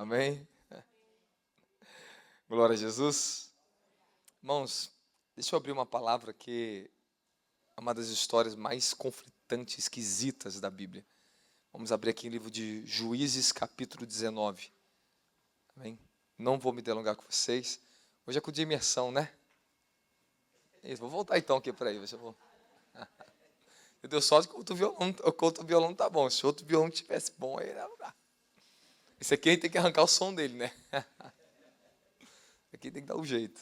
Amém? Glória a Jesus. Irmãos, deixa eu abrir uma palavra que é uma das histórias mais conflitantes, esquisitas da Bíblia. Vamos abrir aqui o livro de Juízes, capítulo 19. Amém? Não vou me delongar com vocês. Hoje é com de imersão, né? Isso, vou voltar então aqui para aí. Meu Deus, só que o outro violão tá bom. Se o outro violão tivesse bom, aí não dá. Esse aqui a gente tem que arrancar o som dele, né? Aqui tem que dar um jeito.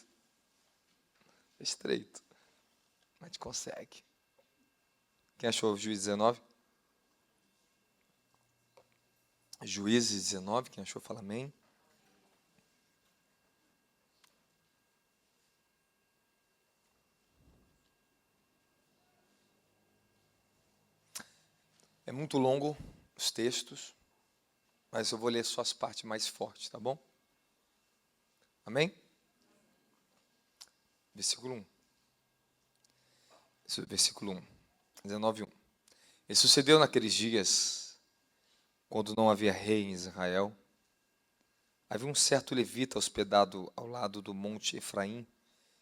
É estreito. Mas a gente consegue. Quem achou o Juízes 19? Juízes 19, quem achou, fala amém. É muito longo os textos, mas eu vou ler só as partes mais fortes, tá bom? Amém? Versículo 1. Versículo 1. 19, 1. E sucedeu naqueles dias, quando não havia rei em Israel, havia um certo levita hospedado ao lado do monte Efraim,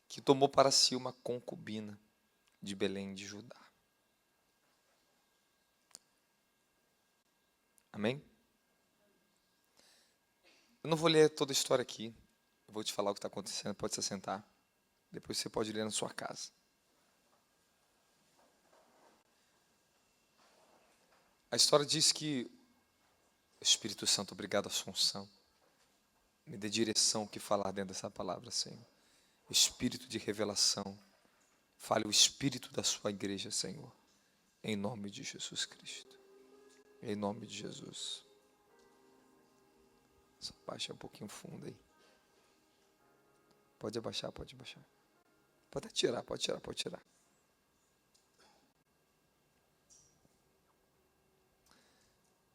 que tomou para si uma concubina de Belém de Judá. Amém? Eu não vou ler toda a história aqui. Eu vou te falar o que está acontecendo. Pode se assentar. Depois você pode ler na sua casa. A história diz que o Espírito Santo, obrigado, Assunção, me dê direção o que falar dentro dessa palavra, Senhor. O Espírito de revelação. Fale o Espírito da sua igreja, Senhor. Em nome de Jesus Cristo. Em nome de Jesus. Só baixa um pouquinho fundo aí. Pode abaixar, pode abaixar. Pode tirar, pode tirar, pode tirar.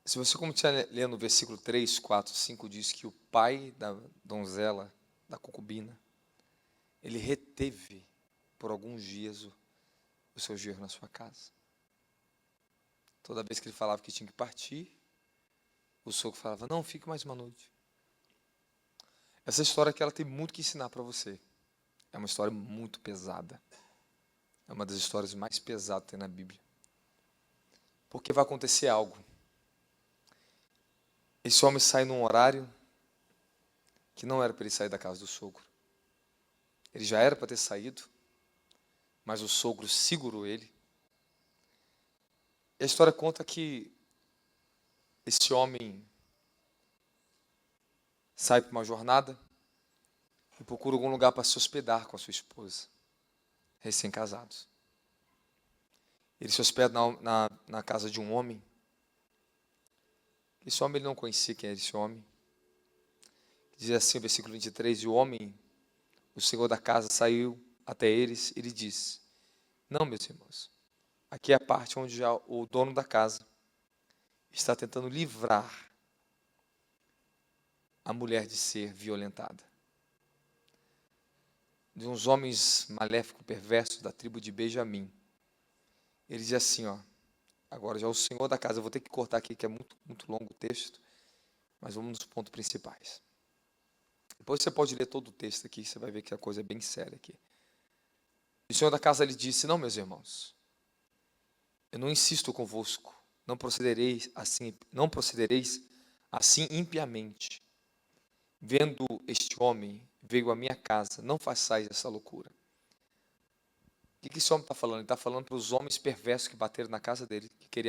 Se você continuar lendo o versículo 3, 4, 5, diz que o pai da donzela, da concubina, ele reteve por alguns dias o seu genro na sua casa. Toda vez que ele falava que tinha que partir, o sogro falava, não, fique mais uma noite. Essa história aqui, ela tem muito que ensinar para você. É uma história muito pesada. É uma das histórias mais pesadas que tem na Bíblia. Porque vai acontecer algo. Esse homem sai num horário que não era para ele sair da casa do sogro. Ele já era para ter saído, mas o sogro segurou ele. E a história conta que esse homem sai para uma jornada e procura algum lugar para se hospedar com a sua esposa, recém-casados. Ele se hospeda na casa de um homem. Esse homem ele não conhecia quem era esse homem. Diz assim o versículo 23, e o homem, o senhor da casa, saiu até eles e lhe disse, não, meus irmãos, aqui é a parte onde já o dono da casa está tentando livrar a mulher de ser violentada. De uns homens maléficos, perversos, da tribo de Benjamim. Ele diz assim, ó, agora já o senhor da casa, eu vou ter que cortar aqui, que é muito, muito longo o texto, mas vamos nos pontos principais. Depois você pode ler todo o texto aqui, você vai ver que a coisa é bem séria aqui. E o senhor da casa lhe disse, não, meus irmãos, eu não insisto convosco, não procedereis assim impiamente. Vendo este homem, veio à minha casa, não façais essa loucura. O que esse homem está falando? Ele está falando para os homens perversos que bateram na casa dele, que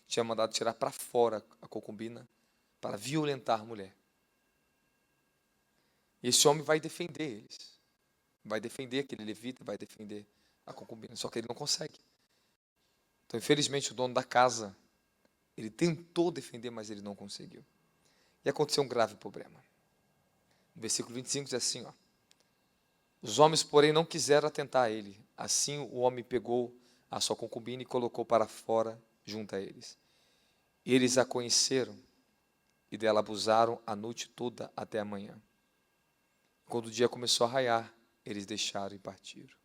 tinha mandado tirar para fora a concubina, para violentar a mulher. E esse homem vai defender eles. Vai defender aquele levita, vai defender a concubina, só que ele não consegue. Então, infelizmente, o dono da casa, ele tentou defender, mas ele não conseguiu. E aconteceu um grave problema. No versículo 25 diz assim, ó, os homens, porém, não quiseram atentar a ele. Assim, o homem pegou a sua concubina e colocou para fora junto a eles. E eles a conheceram e dela abusaram a noite toda até a manhã. Quando o dia começou a raiar, eles deixaram e partiram.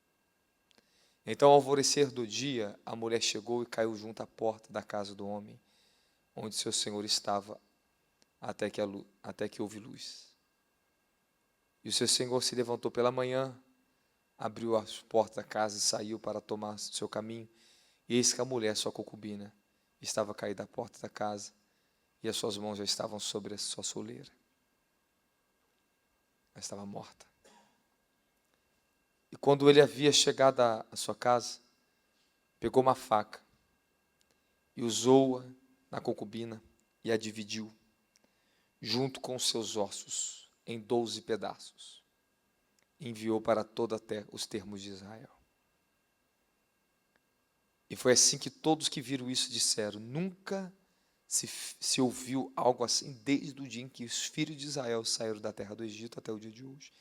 Então, ao alvorecer do dia, a mulher chegou e caiu junto à porta da casa do homem, onde seu senhor estava, até que houve luz. E o seu senhor se levantou pela manhã, abriu as portas da casa e saiu para tomar seu caminho. E eis que a mulher, sua concubina, estava caída à porta da casa, e as suas mãos já estavam sobre a sua soleira. Ela estava morta. E quando ele havia chegado à sua casa, pegou uma faca e usou-a na concubina e a dividiu, junto com os seus ossos, em 12 pedaços. E enviou para toda a terra os termos de Israel. E foi assim que todos que viram isso disseram: nunca se ouviu algo assim desde o dia em que os filhos de Israel saíram da terra do Egito até o dia de hoje.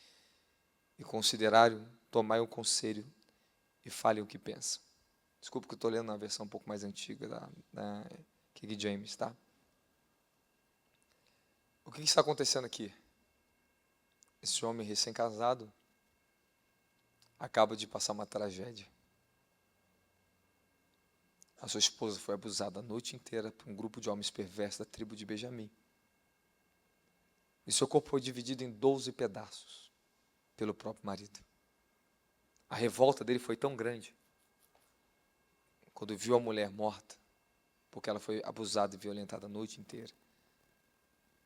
E consideraram, tomai um conselho e falem o que pensam. Desculpa que eu estou lendo na versão um pouco mais antiga da King James, tá? O que está acontecendo aqui? Esse homem recém-casado acaba de passar uma tragédia. A sua esposa foi abusada a noite inteira por um grupo de homens perversos da tribo de Benjamim. E seu corpo foi dividido em 12 pedaços pelo próprio marido. A revolta dele foi tão grande, quando viu a mulher morta, porque ela foi abusada e violentada a noite inteira,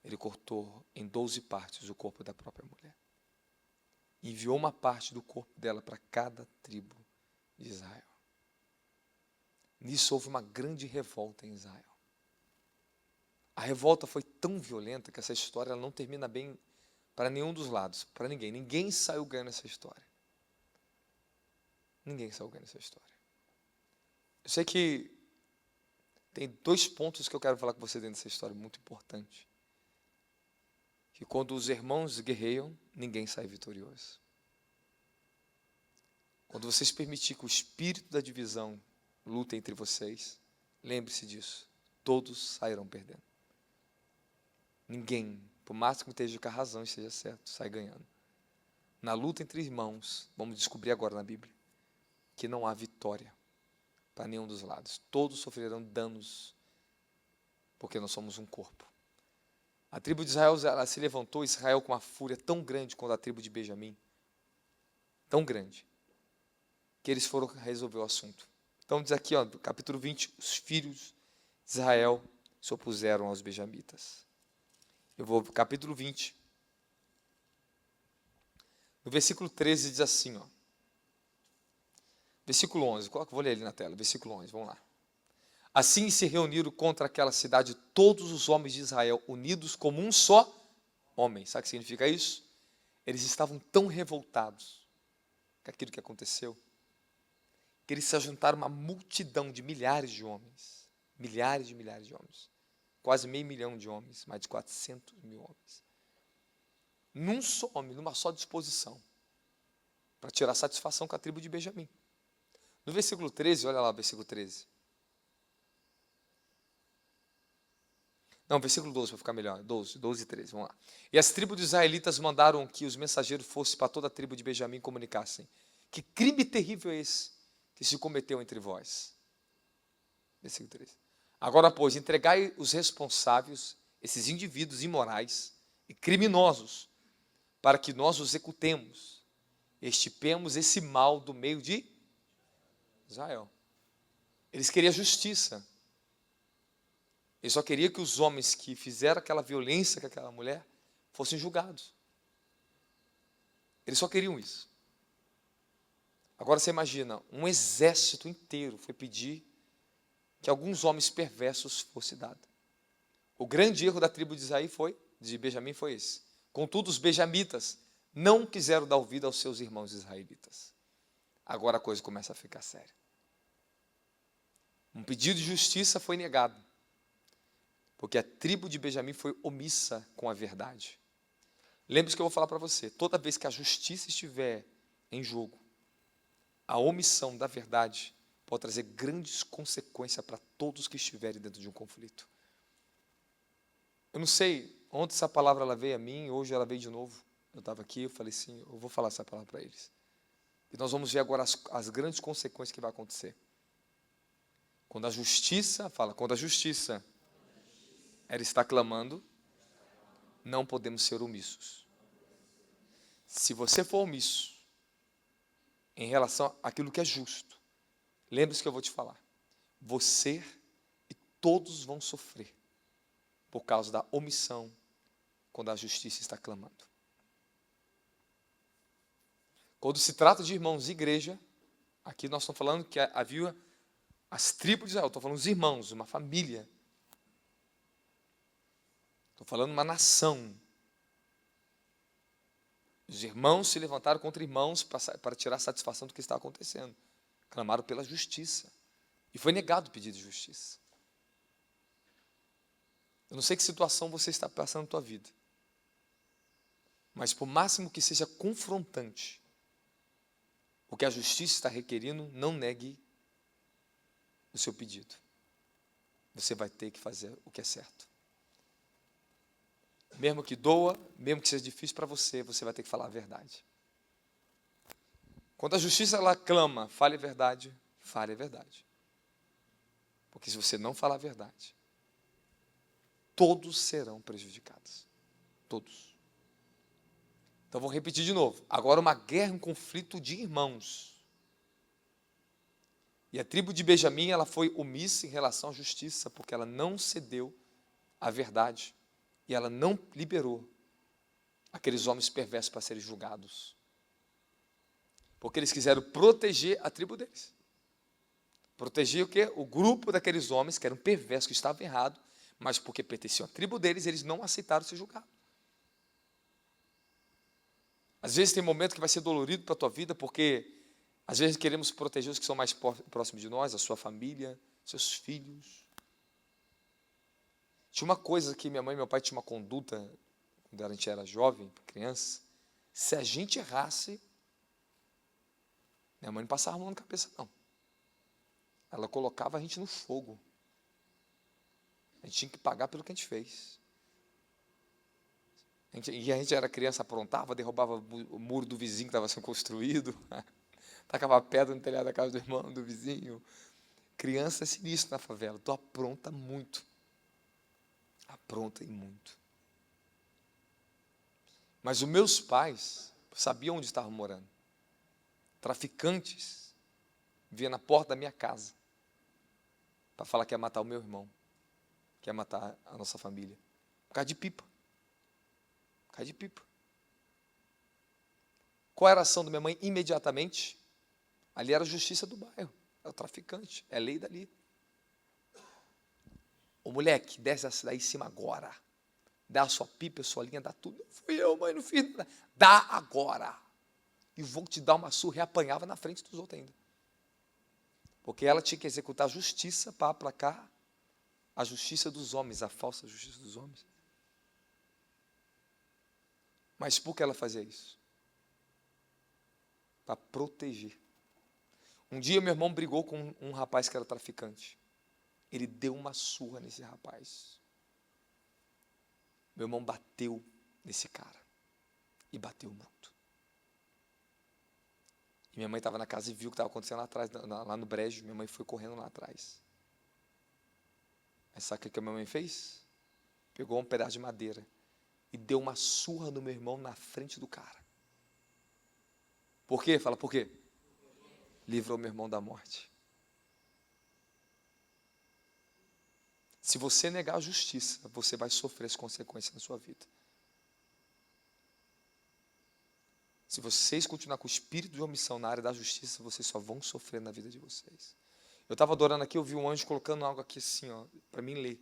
ele cortou em 12 partes o corpo da própria mulher. E enviou uma parte do corpo dela para cada tribo de Israel. Nisso houve uma grande revolta em Israel. A revolta foi tão violenta que essa história ela não termina bem para nenhum dos lados, para ninguém. Ninguém saiu ganhando essa história. Ninguém saiu ganhando essa história. Eu sei que tem 2 pontos que eu quero falar com você dentro dessa história, muito importante. Que quando os irmãos guerreiam, ninguém sai vitorioso. Quando vocês permitirem que o espírito da divisão luta entre vocês, lembre-se disso, todos sairão perdendo. Ninguém, por mais que esteja com a razão e seja certo, sai ganhando. Na luta entre irmãos, vamos descobrir agora na Bíblia, que não há vitória para nenhum dos lados. Todos sofrerão danos, porque nós somos um corpo. A tribo de Israel, ela se levantou, Israel com uma fúria tão grande quanto a tribo de Benjamim, tão grande, que eles foram resolver o assunto. Então diz aqui, capítulo 20, os filhos de Israel se opuseram aos benjamitas. Eu vou para o capítulo 20. No versículo 13 diz assim, versículo 11, vou ler ali na tela, versículo 11, vamos lá. Assim se reuniram contra aquela cidade todos os homens de Israel, unidos como um só homem. Sabe o que significa isso? Eles estavam tão revoltados com aquilo que aconteceu, que eles se ajuntaram uma multidão de milhares de homens, milhares de homens, quase 500 mil de homens, mais de 400 mil homens, num só homem, numa só disposição, para tirar satisfação com a tribo de Benjamim. No versículo 13, olha lá o versículo 13. Não, versículo 12 para ficar melhor, 12 e 13, vamos lá. E as tribos dos israelitas mandaram que os mensageiros fossem para toda a tribo de Benjamim e comunicassem: que crime terrível é esse que se cometeu entre vós? Versículo 13. Agora, pois, entregai os responsáveis, esses indivíduos imorais e criminosos, para que nós os executemos, extirpemos esse mal do meio de Israel. Eles queriam justiça. Eles só queriam que os homens que fizeram aquela violência com aquela mulher fossem julgados. Eles só queriam isso. Agora você imagina, um exército inteiro foi pedir que alguns homens perversos fossem dados. O grande erro da tribo de Benjamim foi esse. Contudo, os benjamitas não quiseram dar ouvido aos seus irmãos israelitas. Agora a coisa começa a ficar séria. Um pedido de justiça foi negado, porque a tribo de Benjamim foi omissa com a verdade. Lembre-se que eu vou falar para você, toda vez que a justiça estiver em jogo, a omissão da verdade pode trazer grandes consequências para todos que estiverem dentro de um conflito. Eu não sei, ontem essa palavra ela veio a mim, hoje ela veio de novo. Eu estava aqui, eu falei assim, eu vou falar essa palavra para eles. E nós vamos ver agora as grandes consequências que vai acontecer. Quando a justiça ela está clamando, não podemos ser omissos. Se você for omisso em relação àquilo que é justo, lembre-se que eu vou te falar. Você e todos vão sofrer por causa da omissão quando a justiça está clamando. Quando se trata de irmãos e igreja, aqui nós estamos falando que havia as tribos de Israel, estou falando dos irmãos, uma família. Estou falando uma nação. Os irmãos se levantaram contra irmãos para tirar satisfação do que está acontecendo. Clamaram pela justiça. E foi negado o pedido de justiça. Eu não sei que situação você está passando na tua vida. Mas por máximo que seja confrontante, o que a justiça está requerindo, não negue o seu pedido. Você vai ter que fazer o que é certo. Mesmo que doa, mesmo que seja difícil para você, você vai ter que falar a verdade. Quando a justiça ela clama, fale a verdade, fale a verdade. Porque se você não falar a verdade, todos serão prejudicados. Todos. Então vou repetir de novo. Agora uma guerra, um conflito de irmãos. E a tribo de Benjamim, ela foi omissa em relação à justiça, porque ela não cedeu à verdade. E ela não liberou aqueles homens perversos para serem julgados. Porque eles quiseram proteger a tribo deles. Proteger o quê? O grupo daqueles homens que eram perversos, que estavam errados, mas porque pertenciam à tribo deles, eles não aceitaram ser julgados. Às vezes tem momento que vai ser dolorido para a tua vida, porque às vezes queremos proteger os que são mais próximos de nós, a sua família, seus filhos. Tinha uma coisa que minha mãe e meu pai tinham uma conduta, quando a gente era jovem, criança, se a gente errasse, minha mãe não passava a mão na cabeça, não. Ela colocava a gente no fogo. A gente tinha que pagar pelo que a gente fez. E a gente era criança, aprontava, derrubava o muro do vizinho que estava sendo construído, tacava pedra no telhado da casa do irmão, do vizinho. Criança é sinistro na favela, tu apronta muito. Apronta e muito. Mas os meus pais sabiam onde estavam morando. Traficantes vinham na porta da minha casa para falar que ia matar o meu irmão, que ia matar a nossa família. Por causa de pipa. Por causa de pipa. Qual era a ação da minha mãe? Imediatamente, ali era a justiça do bairro. É o traficante, é a lei dali. Ô moleque, desce daí em cima agora. Dá a sua pipa, a sua linha, dá tudo. Não fui eu, mãe, não fiz nada. Dá agora. E vou te dar uma surra. E apanhava na frente dos outros ainda. Porque ela tinha que executar a justiça para aplacar a justiça dos homens, a falsa justiça dos homens. Mas por que ela fazia isso? Para proteger. Um dia meu irmão brigou com um rapaz que era traficante. Ele deu uma surra nesse rapaz. Meu irmão bateu nesse cara. E bateu muito. E minha mãe estava na casa e viu o que estava acontecendo lá atrás, lá no brejo. Minha mãe foi correndo lá atrás. Mas sabe o que a minha mãe fez? Pegou um pedaço de madeira e deu uma surra no meu irmão na frente do cara. Por quê? Fala, por quê? Livrou meu irmão da morte. Se você negar a justiça, você vai sofrer as consequências na sua vida. Se vocês continuarem com o espírito de omissão na área da justiça, vocês só vão sofrer na vida de vocês. Eu estava adorando aqui, eu vi um anjo colocando algo aqui assim, ó, para mim ler,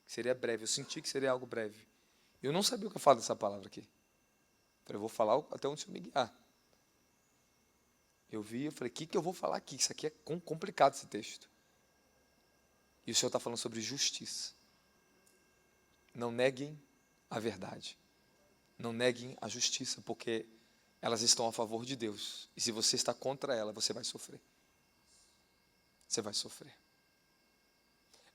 que seria breve. Eu senti que seria algo breve. Eu não sabia o que eu falo dessa palavra aqui. Então eu vou falar até onde o Senhor me guiar. Eu vi, eu falei, o que eu vou falar aqui? Isso aqui é complicado, esse texto. E o Senhor está falando sobre justiça. Não neguem a verdade. Não neguem a justiça, porque elas estão a favor de Deus. E se você está contra ela, você vai sofrer. Você vai sofrer.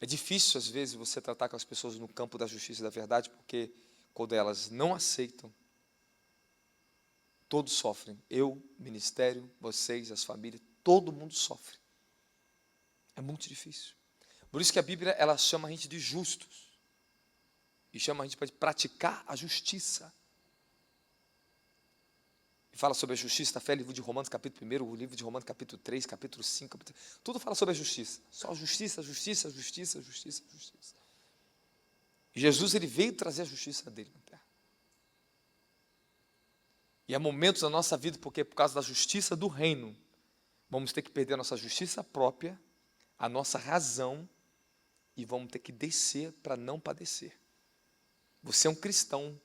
É difícil, às vezes, você tratar com as pessoas no campo da justiça e da verdade, porque quando elas não aceitam, todos sofrem. Eu, ministério, vocês, as famílias, todo mundo sofre. É muito difícil. Por isso que a Bíblia, ela chama a gente de justos. e chama a gente para praticar a justiça. E fala sobre a justiça da fé, livro de Romanos capítulo 1, o livro de Romanos capítulo 3, capítulo 5, tudo fala sobre a justiça. Só justiça, justiça, justiça, justiça, justiça. E Jesus, ele veio trazer a justiça dele na terra. E há momentos na nossa vida, porque por causa da justiça do reino, vamos ter que perder a nossa justiça própria, a nossa razão, e vamos ter que descer para não padecer. Você é um cristão,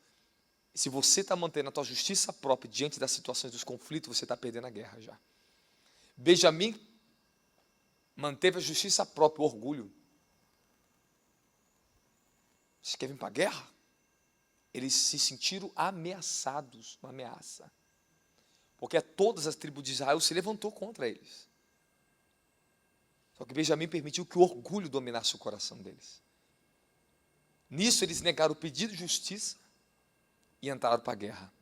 e se você está mantendo a tua justiça própria diante das situações dos conflitos, você está perdendo a guerra já. Benjamim manteve a justiça própria, o orgulho. Vocês querem vir para a guerra? Eles se sentiram ameaçados, uma ameaça. Porque todas as tribos de Israel se levantou contra eles. Só que Benjamim permitiu que o orgulho dominasse o coração deles. Nisso eles negaram o pedido de justiça e entraram para a guerra.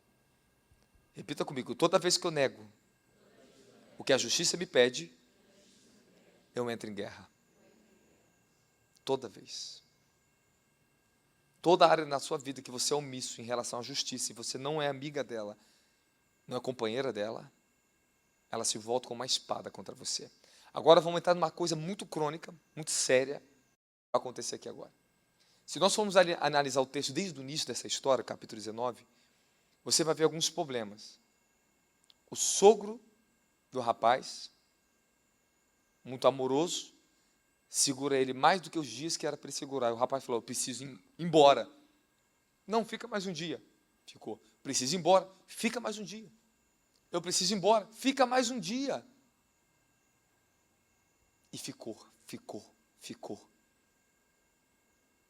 Repita comigo, toda vez que eu nego o que a justiça me pede, eu entro em guerra. Toda vez. Toda área na sua vida que você é omisso em relação à justiça, e você não é amiga dela, não é companheira dela, ela se volta com uma espada contra você. Agora vamos entrar numa coisa muito crônica, muito séria, que vai acontecer aqui agora. Se nós formos analisar o texto desde o início dessa história, capítulo 19, você vai ver alguns problemas. O sogro do rapaz, muito amoroso, segura ele mais do que os dias que era para ele segurar. O rapaz falou, eu preciso ir embora. Não, fica mais um dia. Ficou. Preciso ir embora. Fica mais um dia. Eu preciso ir embora. Fica mais um dia. E ficou.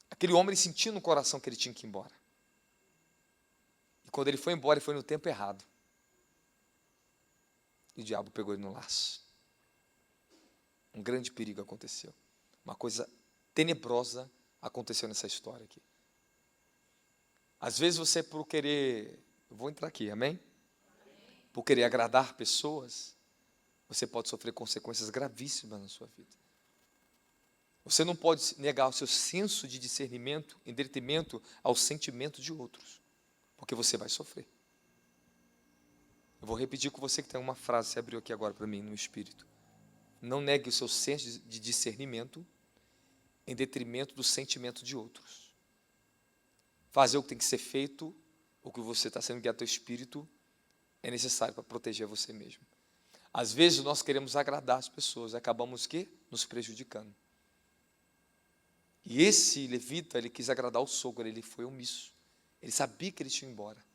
Aquele homem sentia no coração que ele tinha que ir embora. E quando ele foi embora, ele foi no tempo errado. E o diabo pegou ele no laço. Um grande perigo aconteceu. Uma coisa tenebrosa aconteceu nessa história aqui. Às vezes você, por querer... Eu vou entrar aqui, amém? Por querer agradar pessoas, você pode sofrer consequências gravíssimas na sua vida. Você não pode negar o seu senso de discernimento em detrimento ao sentimento de outros, porque você vai sofrer. Eu vou repetir com você que tem uma frase que você abriu aqui agora para mim no Espírito. Não negue o seu senso de discernimento em detrimento do sentimento de outros. Fazer o que tem que ser feito, o que você está sendo guiado ao teu Espírito, é necessário para proteger você mesmo. Às vezes nós queremos agradar as pessoas e acabamos que nos prejudicando. E esse levita, ele quis agradar o sogro, ele foi omisso. Ele sabia que ele tinha ido embora.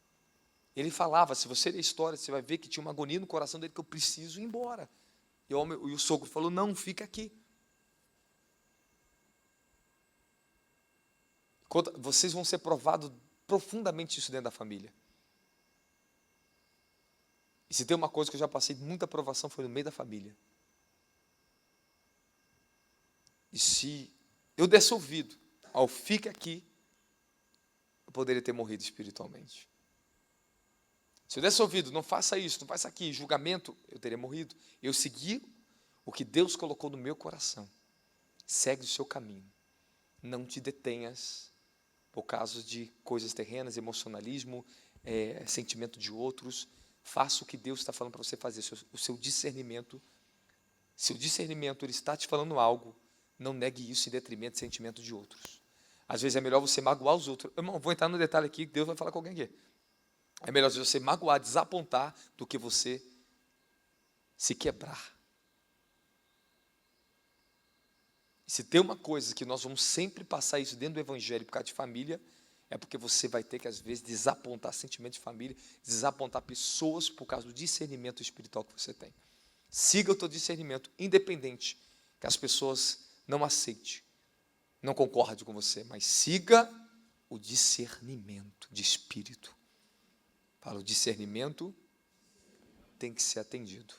Ele falava, se você ler a história, você vai ver que tinha uma agonia no coração dele, que eu preciso ir embora. E o sogro falou, não, fica aqui. Vocês vão ser provados profundamente isso dentro da família. E se tem uma coisa que eu já passei muita provação, foi no meio da família. E se eu desse ouvido ao fica aqui, eu poderia ter morrido espiritualmente. Se eu desse ouvido, não faça isso, não faça aqui, julgamento, eu teria morrido. Eu segui o que Deus colocou no meu coração. Segue o seu caminho. Não te detenhas por causa de coisas terrenas, emocionalismo, sentimento de outros. Faça o que Deus está falando para você fazer, o seu discernimento. Se o discernimento ele está te falando algo, não negue isso em detrimento do sentimento de outros. Às vezes é melhor você magoar os outros. Irmão, vou entrar no detalhe aqui, que Deus vai falar com alguém aqui. É melhor você magoar, desapontar, do que você se quebrar. E se tem uma coisa que nós vamos sempre passar isso dentro do evangelho por causa de família, é porque você vai ter que, às vezes, desapontar sentimento de família, desapontar pessoas por causa do discernimento espiritual que você tem. Siga o teu discernimento, independente que as pessoas não aceitem, não concordem com você, mas siga o discernimento de espírito. Fala, o discernimento tem que ser atendido.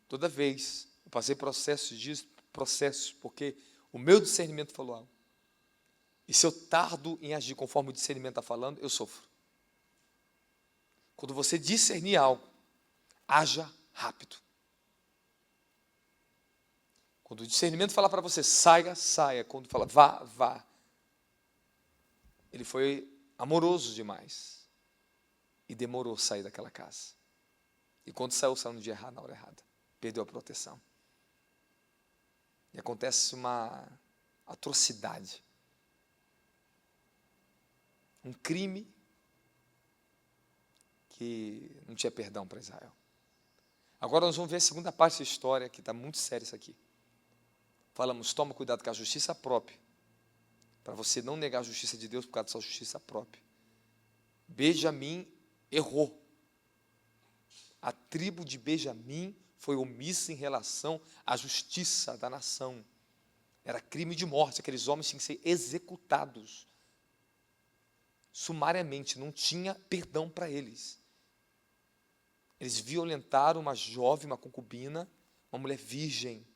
Toda vez, eu passei processos, porque o meu discernimento falou algo. E se eu tardo em agir conforme o discernimento está falando, eu sofro. Quando você discernir algo, haja rápido. Quando o discernimento falar para você, saia, saia. Quando fala, vá, vá. ele foi amoroso demais e demorou a sair daquela casa. E quando saiu no dia errado, na hora errada. Perdeu a proteção. E acontece uma atrocidade. Um crime que não tinha perdão para Israel. Agora nós vamos ver a segunda parte da história, que está muito séria isso aqui. Falamos, toma cuidado com a justiça própria, para você não negar a justiça de Deus por causa da sua justiça própria. Benjamim errou. A tribo de Benjamim foi omissa em relação à justiça da nação. Era crime de morte, aqueles homens tinham que ser executados. Sumariamente, não tinha perdão para eles. Eles violentaram uma jovem, uma concubina, uma mulher virgem.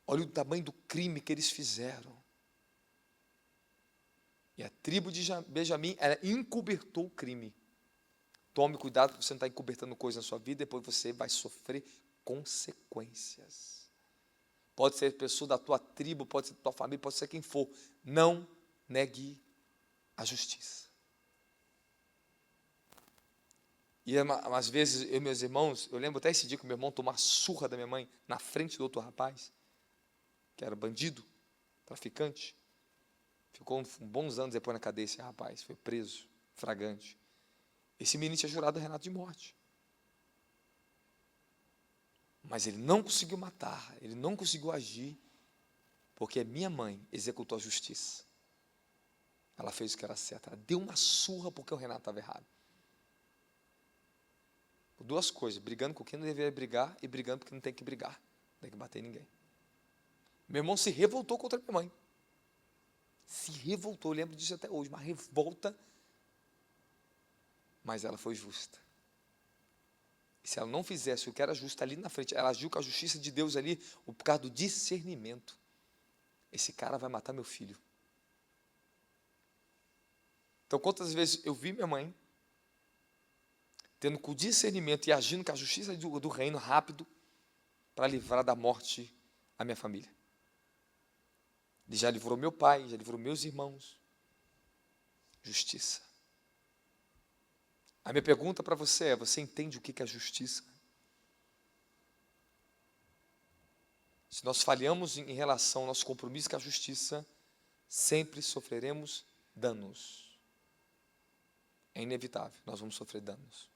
Olha o tamanho do crime que eles fizeram. E a tribo de Benjamim, ela encobertou o crime. Tome cuidado para você não estar encobertando coisa na sua vida, depois você vai sofrer consequências. Pode ser pessoa da tua tribo, pode ser da tua família, pode ser quem for. Não negue a justiça. E às vezes, eu e meus irmãos, eu lembro até esse dia que meu irmão tomou uma surra da minha mãe na frente do outro rapaz, que era bandido, traficante. Ficou bons anos depois na cadeia esse rapaz, foi preso, flagrante. Esse menino tinha jurado a Renato de morte. Mas ele não conseguiu matar, ele não conseguiu agir, porque a minha mãe executou a justiça. Ela fez o que era certo, ela deu uma surra porque o Renato estava errado. Por duas coisas, brigando com quem não deveria brigar e brigando porque não tem que brigar, não tem que bater em ninguém. Meu irmão se revoltou contra minha mãe. Se revoltou, eu lembro disso até hoje, uma revolta, mas ela foi justa. E se ela não fizesse o que era justo ali na frente, ela agiu com a justiça de Deus ali, por causa do discernimento. Esse cara vai matar meu filho. Então, quantas vezes eu vi minha mãe tendo com discernimento e agindo com a justiça do reino rápido para livrar da morte a minha família. Ele já livrou meu pai, já livrou meus irmãos. Justiça. A minha pergunta para você é, você entende o que é justiça? Se nós falhamos em relação ao nosso compromisso com a justiça, sempre sofreremos danos. É inevitável, nós vamos sofrer danos.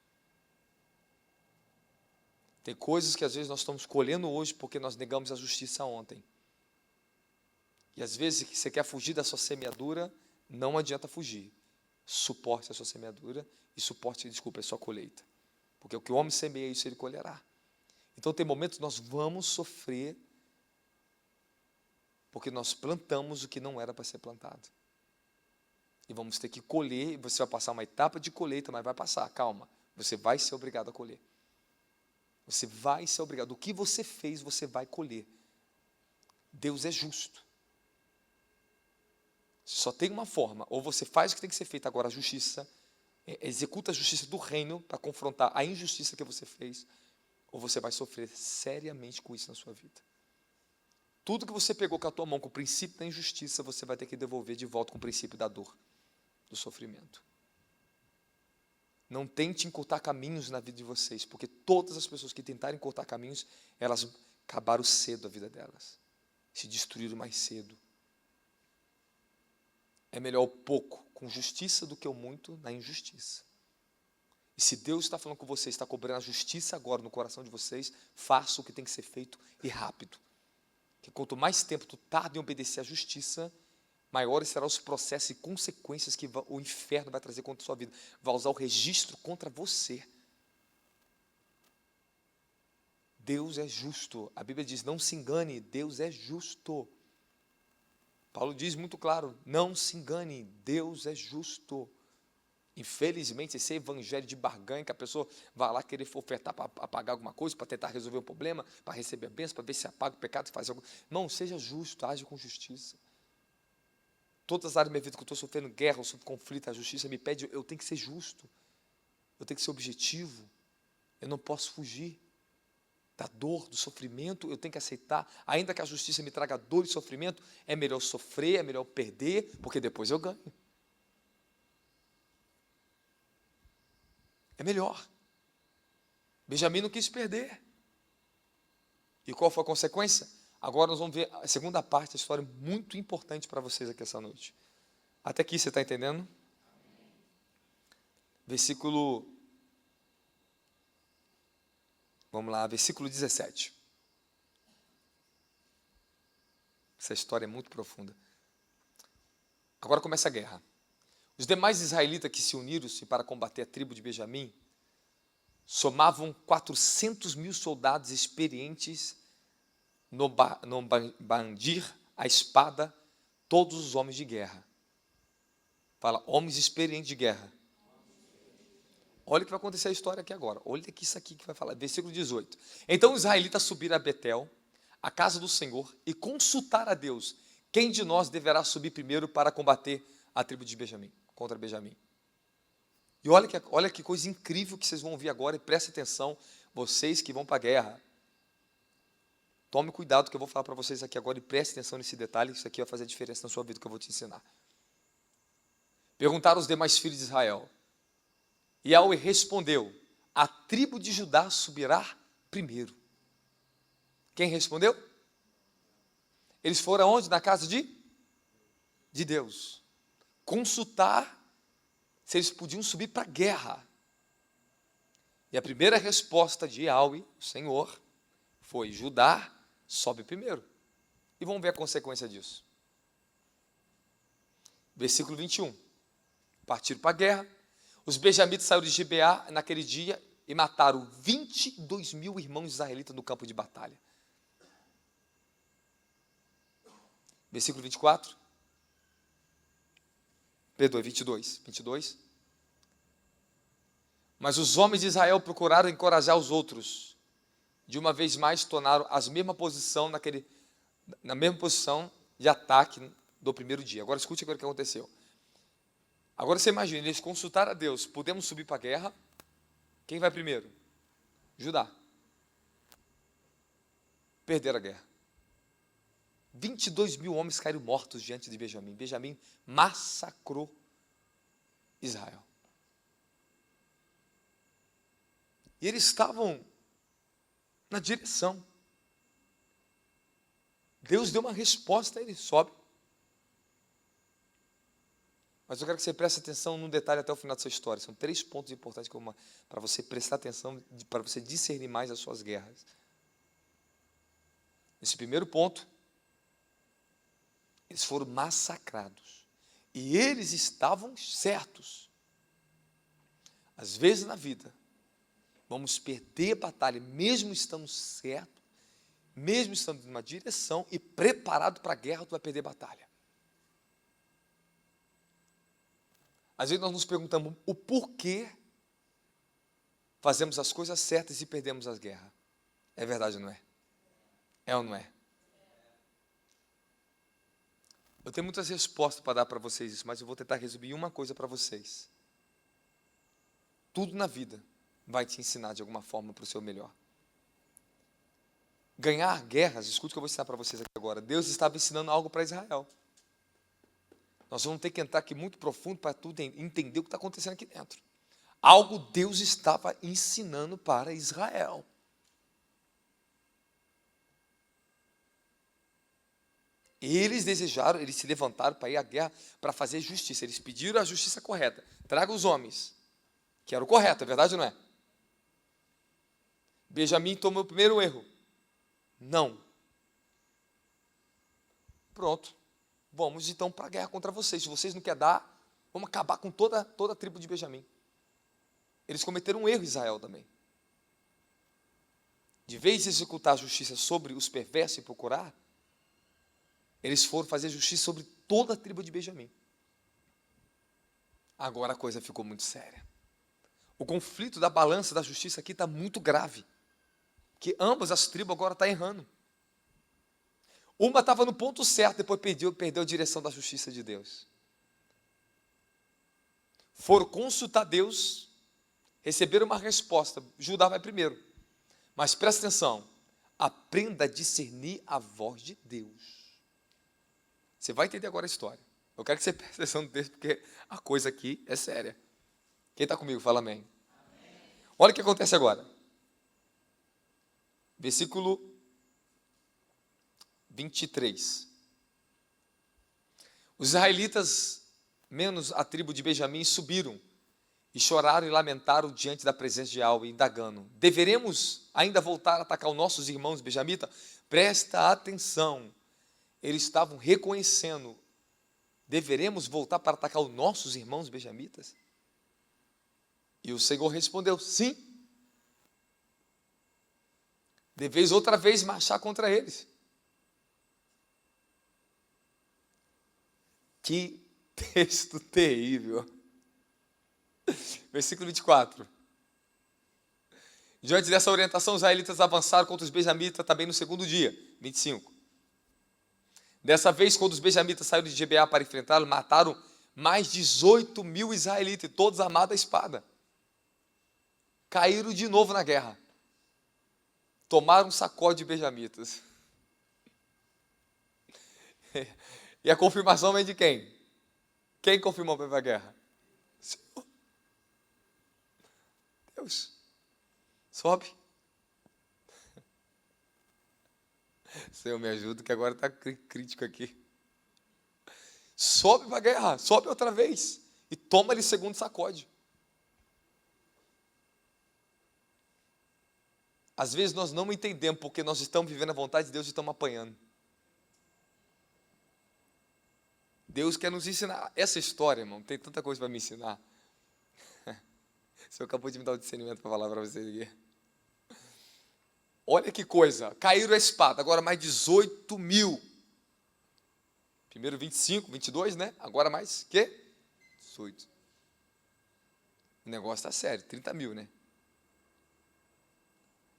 Tem coisas que às vezes nós estamos colhendo hoje porque nós negamos a justiça ontem. E às vezes você quer fugir da sua semeadura, não adianta fugir. Suporte a sua semeadura e suporte, a sua colheita. Porque o que o homem semeia, isso ele colherá. Então tem momentos que nós vamos sofrer porque nós plantamos o que não era para ser plantado. E vamos ter que colher, e você vai passar uma etapa de colheita, mas vai passar, calma. Você vai ser obrigado a colher. Você vai ser obrigado. O que você fez, você vai colher. Deus é justo. Só tem uma forma, ou você faz o que tem que ser feito agora, a justiça, executa a justiça do reino para confrontar a injustiça que você fez, ou você vai sofrer seriamente com isso na sua vida. Tudo que você pegou com a tua mão com o princípio da injustiça, você vai ter que devolver de volta com o princípio da dor, do sofrimento. Não tente encurtar caminhos na vida de vocês, porque todas as pessoas que tentarem encurtar caminhos, elas acabaram cedo a vida delas, se destruíram mais cedo. É melhor o pouco com justiça do que o muito na injustiça. E se Deus está falando com vocês, está cobrando a justiça agora no coração de vocês, faça o que tem que ser feito e rápido. Porque quanto mais tempo tu tarda em obedecer à justiça, maiores serão os processos e consequências que o inferno vai trazer contra a sua vida. Vai usar o registro contra você. Deus é justo. A Bíblia diz, não se engane, Deus é justo. Paulo diz muito claro, não se engane, Deus é justo. Infelizmente, esse evangelho de barganha, que a pessoa vai lá querer ofertar para pagar alguma coisa, para tentar resolver um problema, para receber a bênção, para ver se apaga o pecado e faz algo. Não, seja justo, age com justiça. Todas as áreas da minha vida que eu estou sofrendo guerra, eu sofro conflito, a justiça me pede, eu tenho que ser justo, eu tenho que ser objetivo, eu não posso fugir. da dor, do sofrimento, eu tenho que aceitar, ainda que a justiça me traga dor e sofrimento, é melhor sofrer, é melhor perder, porque depois eu ganho. É melhor. Benjamim não quis perder. E qual foi a consequência? Agora nós vamos ver a segunda parte da história, muito importante para vocês aqui essa noite. Até aqui você está entendendo? Versículo 17. Essa história é muito profunda. Agora começa a guerra. Os demais israelitas que se uniram-se para combater a tribo de Benjamim somavam 400.000 soldados experientes no bandir a espada, todos os homens de guerra. Fala, homens experientes de guerra. Olha o que vai acontecer a história aqui agora. Olha aqui isso aqui que vai falar. Versículo 18. Então os israelitas subiram a Betel, a casa do Senhor, e consultaram a Deus. Quem de nós deverá subir primeiro para combater a tribo de Benjamim, contra Benjamim? E olha que coisa incrível que vocês vão ouvir agora, e prestem atenção, vocês que vão para a guerra. Tome cuidado que eu vou falar para vocês aqui agora, e prestem atenção nesse detalhe, isso aqui vai fazer diferença na sua vida, que eu vou te ensinar. Perguntaram os demais filhos de Israel. E Yahweh respondeu, a tribo de Judá subirá primeiro. Quem respondeu? Eles foram aonde? Na casa de Deus. Consultar se eles podiam subir para a guerra. E a primeira resposta de Yahweh, o Senhor, foi, Judá sobe primeiro. E vamos ver a consequência disso. Versículo 21. Partiram para a guerra. Os benjamitas saíram de Gibeá naquele dia e mataram 22.000 irmãos israelitas no campo de batalha. Versículo 24. Perdoe, 22. Mas os homens de Israel procuraram encorajar os outros. De uma vez mais, tornaram na mesma posição de ataque do primeiro dia. Agora escute agora o que aconteceu. Agora você imagina, eles consultaram a Deus, podemos subir para a guerra? Quem vai primeiro? Judá. Perderam a guerra. 22.000 homens caíram mortos diante de Benjamim. Benjamim massacrou Israel. E eles estavam na direção. Deus deu uma resposta a eles, sobe. Mas eu quero que você preste atenção num detalhe até o final dessa história. São 3 pontos importantes para você prestar atenção, para você discernir mais as suas guerras. Esse primeiro ponto, eles foram massacrados. E eles estavam certos. Às vezes na vida, vamos perder a batalha, mesmo estando certo, mesmo estando numa direção e preparado para a guerra, tu vai perder a batalha. Às vezes nós nos perguntamos o porquê fazemos as coisas certas e perdemos as guerras. É verdade ou não é? É ou não é? Eu tenho muitas respostas para dar para vocês isso, mas eu vou tentar resumir uma coisa para vocês. Tudo na vida vai te ensinar de alguma forma para o seu melhor. Ganhar guerras, escute o que eu vou ensinar para vocês aqui agora. Deus estava ensinando algo para Israel. Nós vamos ter que entrar aqui muito profundo para tudo entender o que está acontecendo aqui dentro. Algo Deus estava ensinando para Israel. Eles desejaram, eles se levantaram para ir à guerra, para fazer justiça. Eles pediram a justiça correta. Traga os homens, que era o correto, é verdade ou não é? Benjamim tomou o primeiro erro. Não. Pronto. Vamos então para a guerra contra vocês. Se vocês não querem dar, vamos acabar com toda a tribo de Benjamim. Eles cometeram um erro, Israel também. De vez de executar a justiça sobre os perversos e procurar, eles foram fazer justiça sobre toda a tribo de Benjamim. Agora a coisa ficou muito séria. O conflito da balança da justiça aqui está muito grave. Que ambas as tribos agora estão errando. Uma estava no ponto certo, depois perdeu a direção da justiça de Deus. Foram consultar Deus, receberam uma resposta. Judá vai primeiro. Mas presta atenção, aprenda a discernir a voz de Deus. Você vai entender agora a história. Eu quero que você preste atenção no texto, porque a coisa aqui é séria. Quem está comigo, fala amém. Olha o que acontece agora. Versículo 23. Os israelitas, menos a tribo de Benjamim, subiram e choraram e lamentaram diante da presença de Yahweh, indagando: deveremos ainda voltar a atacar os nossos irmãos benjamitas? Presta atenção. Eles estavam reconhecendo: deveremos voltar para atacar os nossos irmãos benjamitas? E o Senhor respondeu: sim. Deveis outra vez marchar contra eles. Que texto terrível. Versículo 24. Diante dessa orientação, os israelitas avançaram contra os benjamitas também no segundo dia. 25. Dessa vez, quando os benjamitas saíram de Gibeá para enfrentá-lo, mataram mais 18.000 israelitas, todos armados à espada. Caíram de novo na guerra. Tomaram um sacode de benjamitas. E a confirmação vem de quem? Quem confirmou para a guerra? Senhor. Deus. Sobe. Senhor, me ajuda, que agora está crítico aqui. Sobe para a guerra, sobe outra vez. E toma-lhe segundo sacode. Às vezes nós não entendemos porque nós estamos vivendo a vontade de Deus e estamos apanhando. Deus quer nos ensinar. Essa história, irmão, tem tanta coisa para me ensinar. O Senhor acabou de me dar o discernimento para falar para vocês aqui. Olha que coisa, caíram a espada, agora mais 18.000. Primeiro 25, 22, né? Agora mais, quê? 18. O negócio está sério, 30.000, né?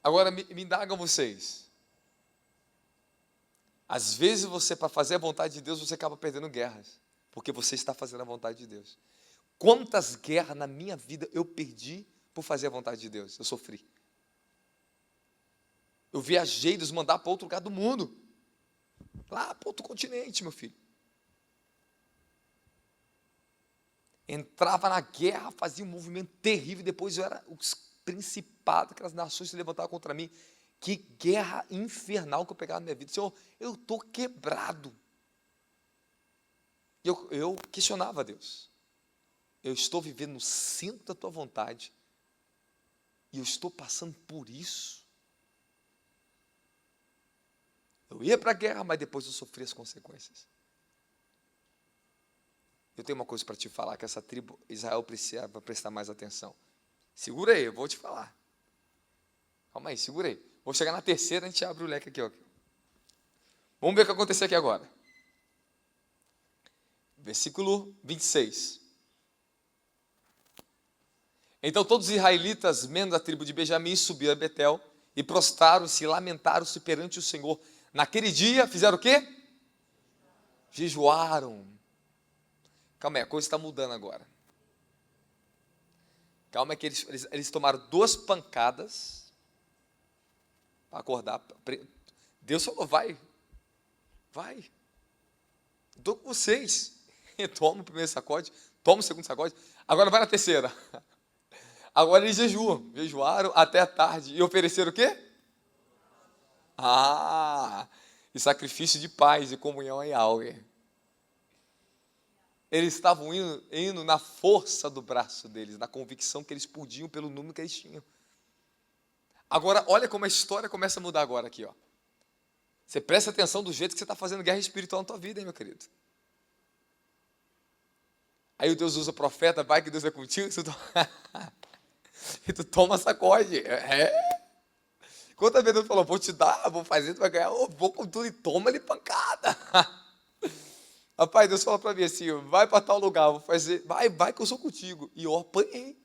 Agora me indagam vocês. Às vezes você, para fazer a vontade de Deus, você acaba perdendo guerras, porque você está fazendo a vontade de Deus. Quantas guerras na minha vida eu perdi por fazer a vontade de Deus? Eu sofri. Eu viajei, Deus mandar para outro lugar do mundo. Lá para outro continente, meu filho. Entrava na guerra, fazia um movimento terrível, depois eu era os principados, aquelas nações se levantavam contra mim. Que guerra infernal que eu pegava na minha vida. Senhor, eu estou quebrado. Eu questionava a Deus. Eu estou vivendo no centro da tua vontade. E eu estou passando por isso. Eu ia para a guerra, mas depois eu sofri as consequências. Eu tenho uma coisa para te falar, que essa tribo Israel precisa prestar mais atenção. Segura aí, eu vou te falar. Calma aí, segura aí. Vou chegar na terceira, a gente abre o leque aqui. Ó. Vamos ver o que aconteceu aqui agora. Versículo 26. Então todos os israelitas, membros da tribo de Benjamim, subiram a Betel e prostraram-se e lamentaram-se perante o Senhor. Naquele dia, fizeram o quê? Jejuaram. Calma aí, a coisa está mudando agora. Calma aí que eles tomaram 2 pancadas para acordar. Deus falou, vai. Estou com vocês. Toma o primeiro sacode, toma o segundo sacode. Agora vai na terceira. Agora eles jejuaram até a tarde. E ofereceram o quê? E sacrifício de paz e comunhão a Yahweh. Eles estavam indo na força do braço deles, na convicção que eles podiam pelo número que eles tinham. Agora, olha como a história começa a mudar agora aqui, ó. Você presta atenção do jeito que você está fazendo guerra espiritual na tua vida, hein, meu querido? Aí o Deus usa o profeta, vai que Deus é contigo, e tu toma sacode. Quantas vezes Deus falou, vou te dar, vou fazer, tu vai ganhar, vou com tudo e toma-lhe pancada. Rapaz, Deus falou para mim assim, vai para tal lugar, vou fazer, vai que eu sou contigo. E eu apanhei,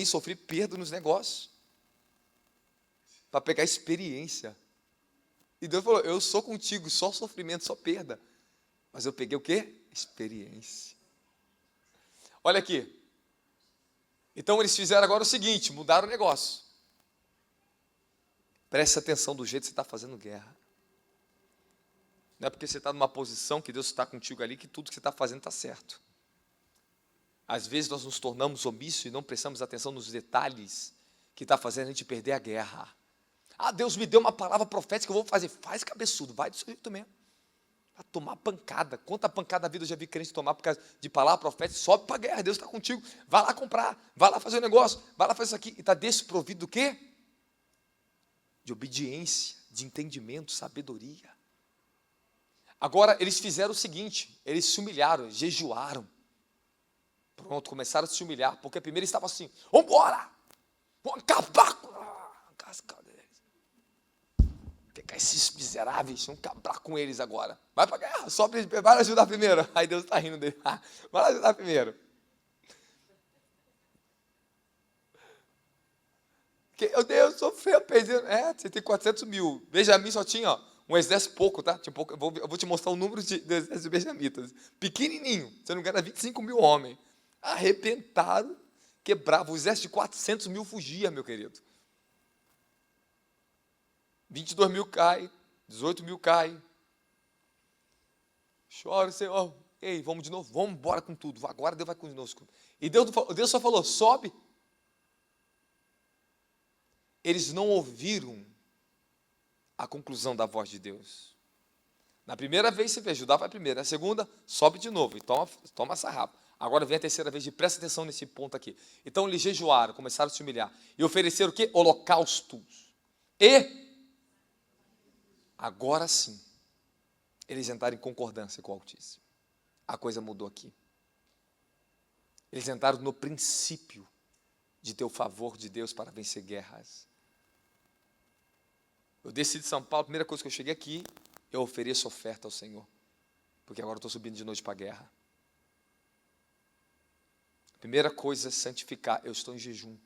sofri perda nos negócios. Para pegar experiência. E Deus falou, eu sou contigo, só sofrimento, só perda. Mas eu peguei o quê? Experiência. Olha aqui. Então eles fizeram agora o seguinte, mudaram o negócio. Preste atenção do jeito que você está fazendo guerra. Não é porque você está numa posição que Deus está contigo ali que tudo que você está fazendo está certo. Às vezes nós nos tornamos omissos e não prestamos atenção nos detalhes que está fazendo a gente perder a guerra. Ah, Deus me deu uma palavra profética que eu vou fazer. Faz, cabeçudo, vai do seu jeito mesmo. Vai tomar pancada. Quanta pancada da vida eu já vi crente tomar por causa de palavra profética. Sobe para a guerra, Deus está contigo. Vai lá comprar, vai lá fazer um negócio, vai lá fazer isso aqui. E está desprovido do quê? De obediência, de entendimento, sabedoria. Agora, eles fizeram o seguinte, eles se humilharam, jejuaram. Pronto, começaram a se humilhar, porque primeiro estava assim, vamos embora, vamos acabar com pegar esses miseráveis, vamos acabar com eles agora. Vai para a guerra, sobe, vai ajudar primeiro. Aí Deus está rindo dele, vai ajudar primeiro. Deus sofreu, perdendo. Você tem 400 mil. Benjamim só tinha um exército pouco, tá? Tinha pouco, eu vou te mostrar o número do exército benjamitas. Pequenininho, se não me engano, 25 mil homens. Arrebentaram, quebravam. O exército de 400 mil fugia, meu querido. 22 mil cai, 18 mil cai. Chora, Senhor. Ei, vamos de novo, vamos embora com tudo. Agora Deus vai conosco. E Deus só falou, sobe. Eles não ouviram a conclusão da voz de Deus. Na primeira vez você vê, Judá vai primeiro. Na segunda, sobe de novo e toma sarrafo. Agora vem a terceira vez, presta atenção nesse ponto aqui. Então eles jejuaram, começaram a se humilhar. E ofereceram o quê? Holocaustos. E, agora sim, eles entraram em concordância com o Altíssimo. A coisa mudou aqui. Eles entraram no princípio de ter o favor de Deus para vencer guerras. Eu desci de São Paulo, a primeira coisa que eu cheguei aqui, eu ofereço oferta ao Senhor. Porque agora eu estou subindo de noite para a guerra. A primeira coisa é santificar, eu estou em jejum.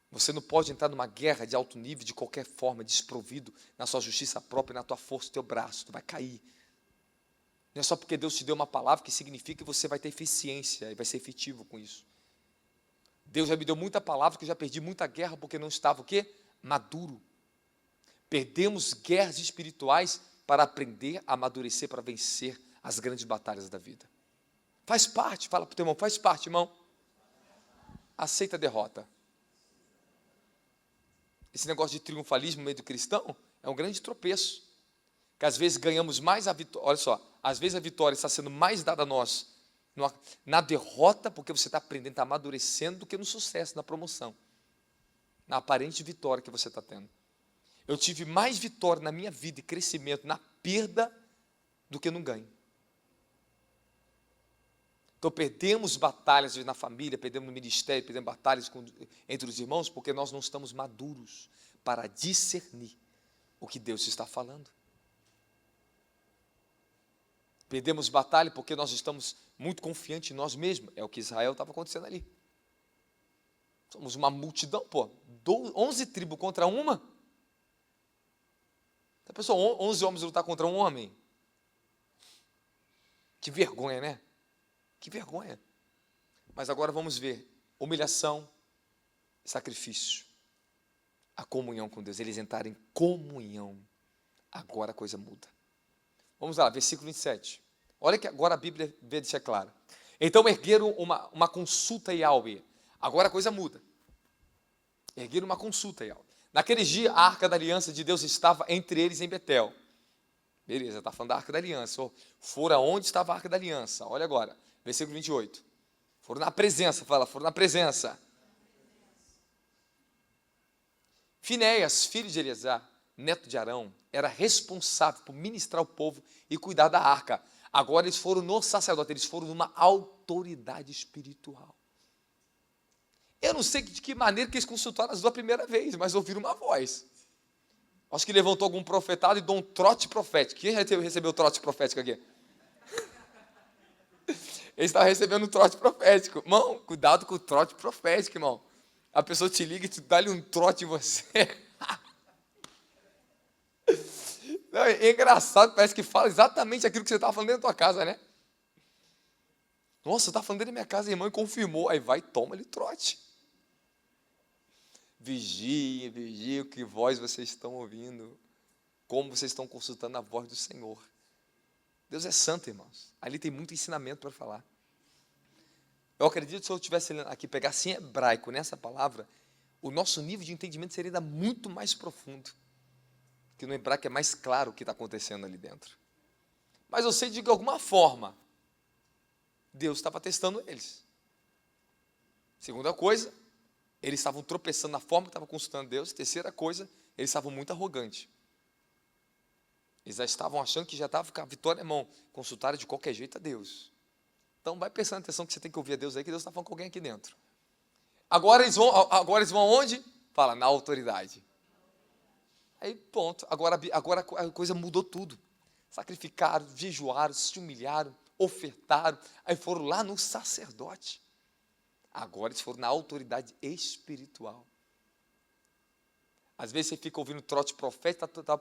Você não pode entrar numa guerra de alto nível, de qualquer forma, desprovido, na sua justiça própria, na tua força, no teu braço, tu vai cair. Não é só porque Deus te deu uma palavra que significa que você vai ter eficiência e vai ser efetivo com isso. Deus já me deu muita palavra, que eu já perdi muita guerra, porque não estava o quê? Maduro. Perdemos guerras espirituais para aprender a amadurecer, para vencer as grandes batalhas da vida. Faz parte, fala para o teu irmão, faz parte, irmão. Aceita a derrota. Esse negócio de triunfalismo no meio do cristão é um grande tropeço. Que às vezes ganhamos mais a vitória, olha só, às vezes a vitória está sendo mais dada a nós na derrota, porque você está aprendendo, está amadurecendo, do que no sucesso, na promoção. Na aparente vitória que você está tendo. Eu tive mais vitória na minha vida e crescimento na perda do que no ganho. Então perdemos batalhas na família, perdemos no ministério, perdemos batalhas entre os irmãos, porque nós não estamos maduros para discernir o que Deus está falando. Perdemos batalha porque nós estamos muito confiantes em nós mesmos. É o que Israel estava acontecendo ali. Somos uma multidão, 11 tribos contra uma. A pessoa, 11 homens lutar contra um homem. Que vergonha, né? Que vergonha. Mas agora vamos ver. Humilhação, sacrifício. A comunhão com Deus. Eles entraram em comunhão. Agora a coisa muda. Vamos lá, versículo 27. Olha que agora a Bíblia vê deixar claro. Então ergueram uma consulta a Yahweh. Agora a coisa muda. Ergueram uma consulta a Yahweh. Naqueles dias a arca da aliança de Deus estava entre eles em Betel. Beleza, está falando da arca da aliança. Foram aonde estava a arca da aliança. Olha agora, versículo 28. Foram na presença, foram na presença. Finéias, filho de Eleazar, neto de Arão, era responsável por ministrar o povo e cuidar da arca. Agora eles foram no sacerdote, eles foram numa autoridade espiritual. Eu não sei de que maneira que eles consultaram as duas primeiras vezes, mas ouviram uma voz. Acho que levantou algum profetado e deu um trote profético. Quem recebeu o trote profético aqui? Eles estavam recebendo um trote profético. Irmão, cuidado com o trote profético, irmão. A pessoa te liga e te dá-lhe um trote em você. Não, é engraçado, parece que fala exatamente aquilo que você estava falando dentro da tua casa, né? Nossa, você está falando dentro da minha casa, irmão, e confirmou. Aí vai, toma-lhe trote. Vigiem, vigiem que voz vocês estão ouvindo, como vocês estão consultando a voz do Senhor. Deus é santo, irmãos. Ali tem muito ensinamento para falar. Eu acredito que se eu tivesse aqui, pegasse em hebraico nessa palavra, o nosso nível de entendimento seria ainda muito mais profundo. Que no hebraico é mais claro o que está acontecendo ali dentro. Mas eu sei de que, alguma forma, Deus estava testando eles. Segunda coisa, eles estavam tropeçando na forma que estavam consultando Deus. Terceira coisa, eles estavam muito arrogantes. Eles já estavam achando que já estava com a vitória na mão. Consultaram de qualquer jeito a Deus. Então vai prestando atenção que você tem que ouvir a Deus aí, que Deus está falando com alguém aqui dentro. Agora eles vão aonde? Fala, na autoridade. Aí ponto, agora a coisa mudou tudo. Sacrificaram, jejuaram, se humilharam, ofertaram, aí foram lá no sacerdote. Agora eles foram na autoridade espiritual. Às vezes você fica ouvindo trote profético, está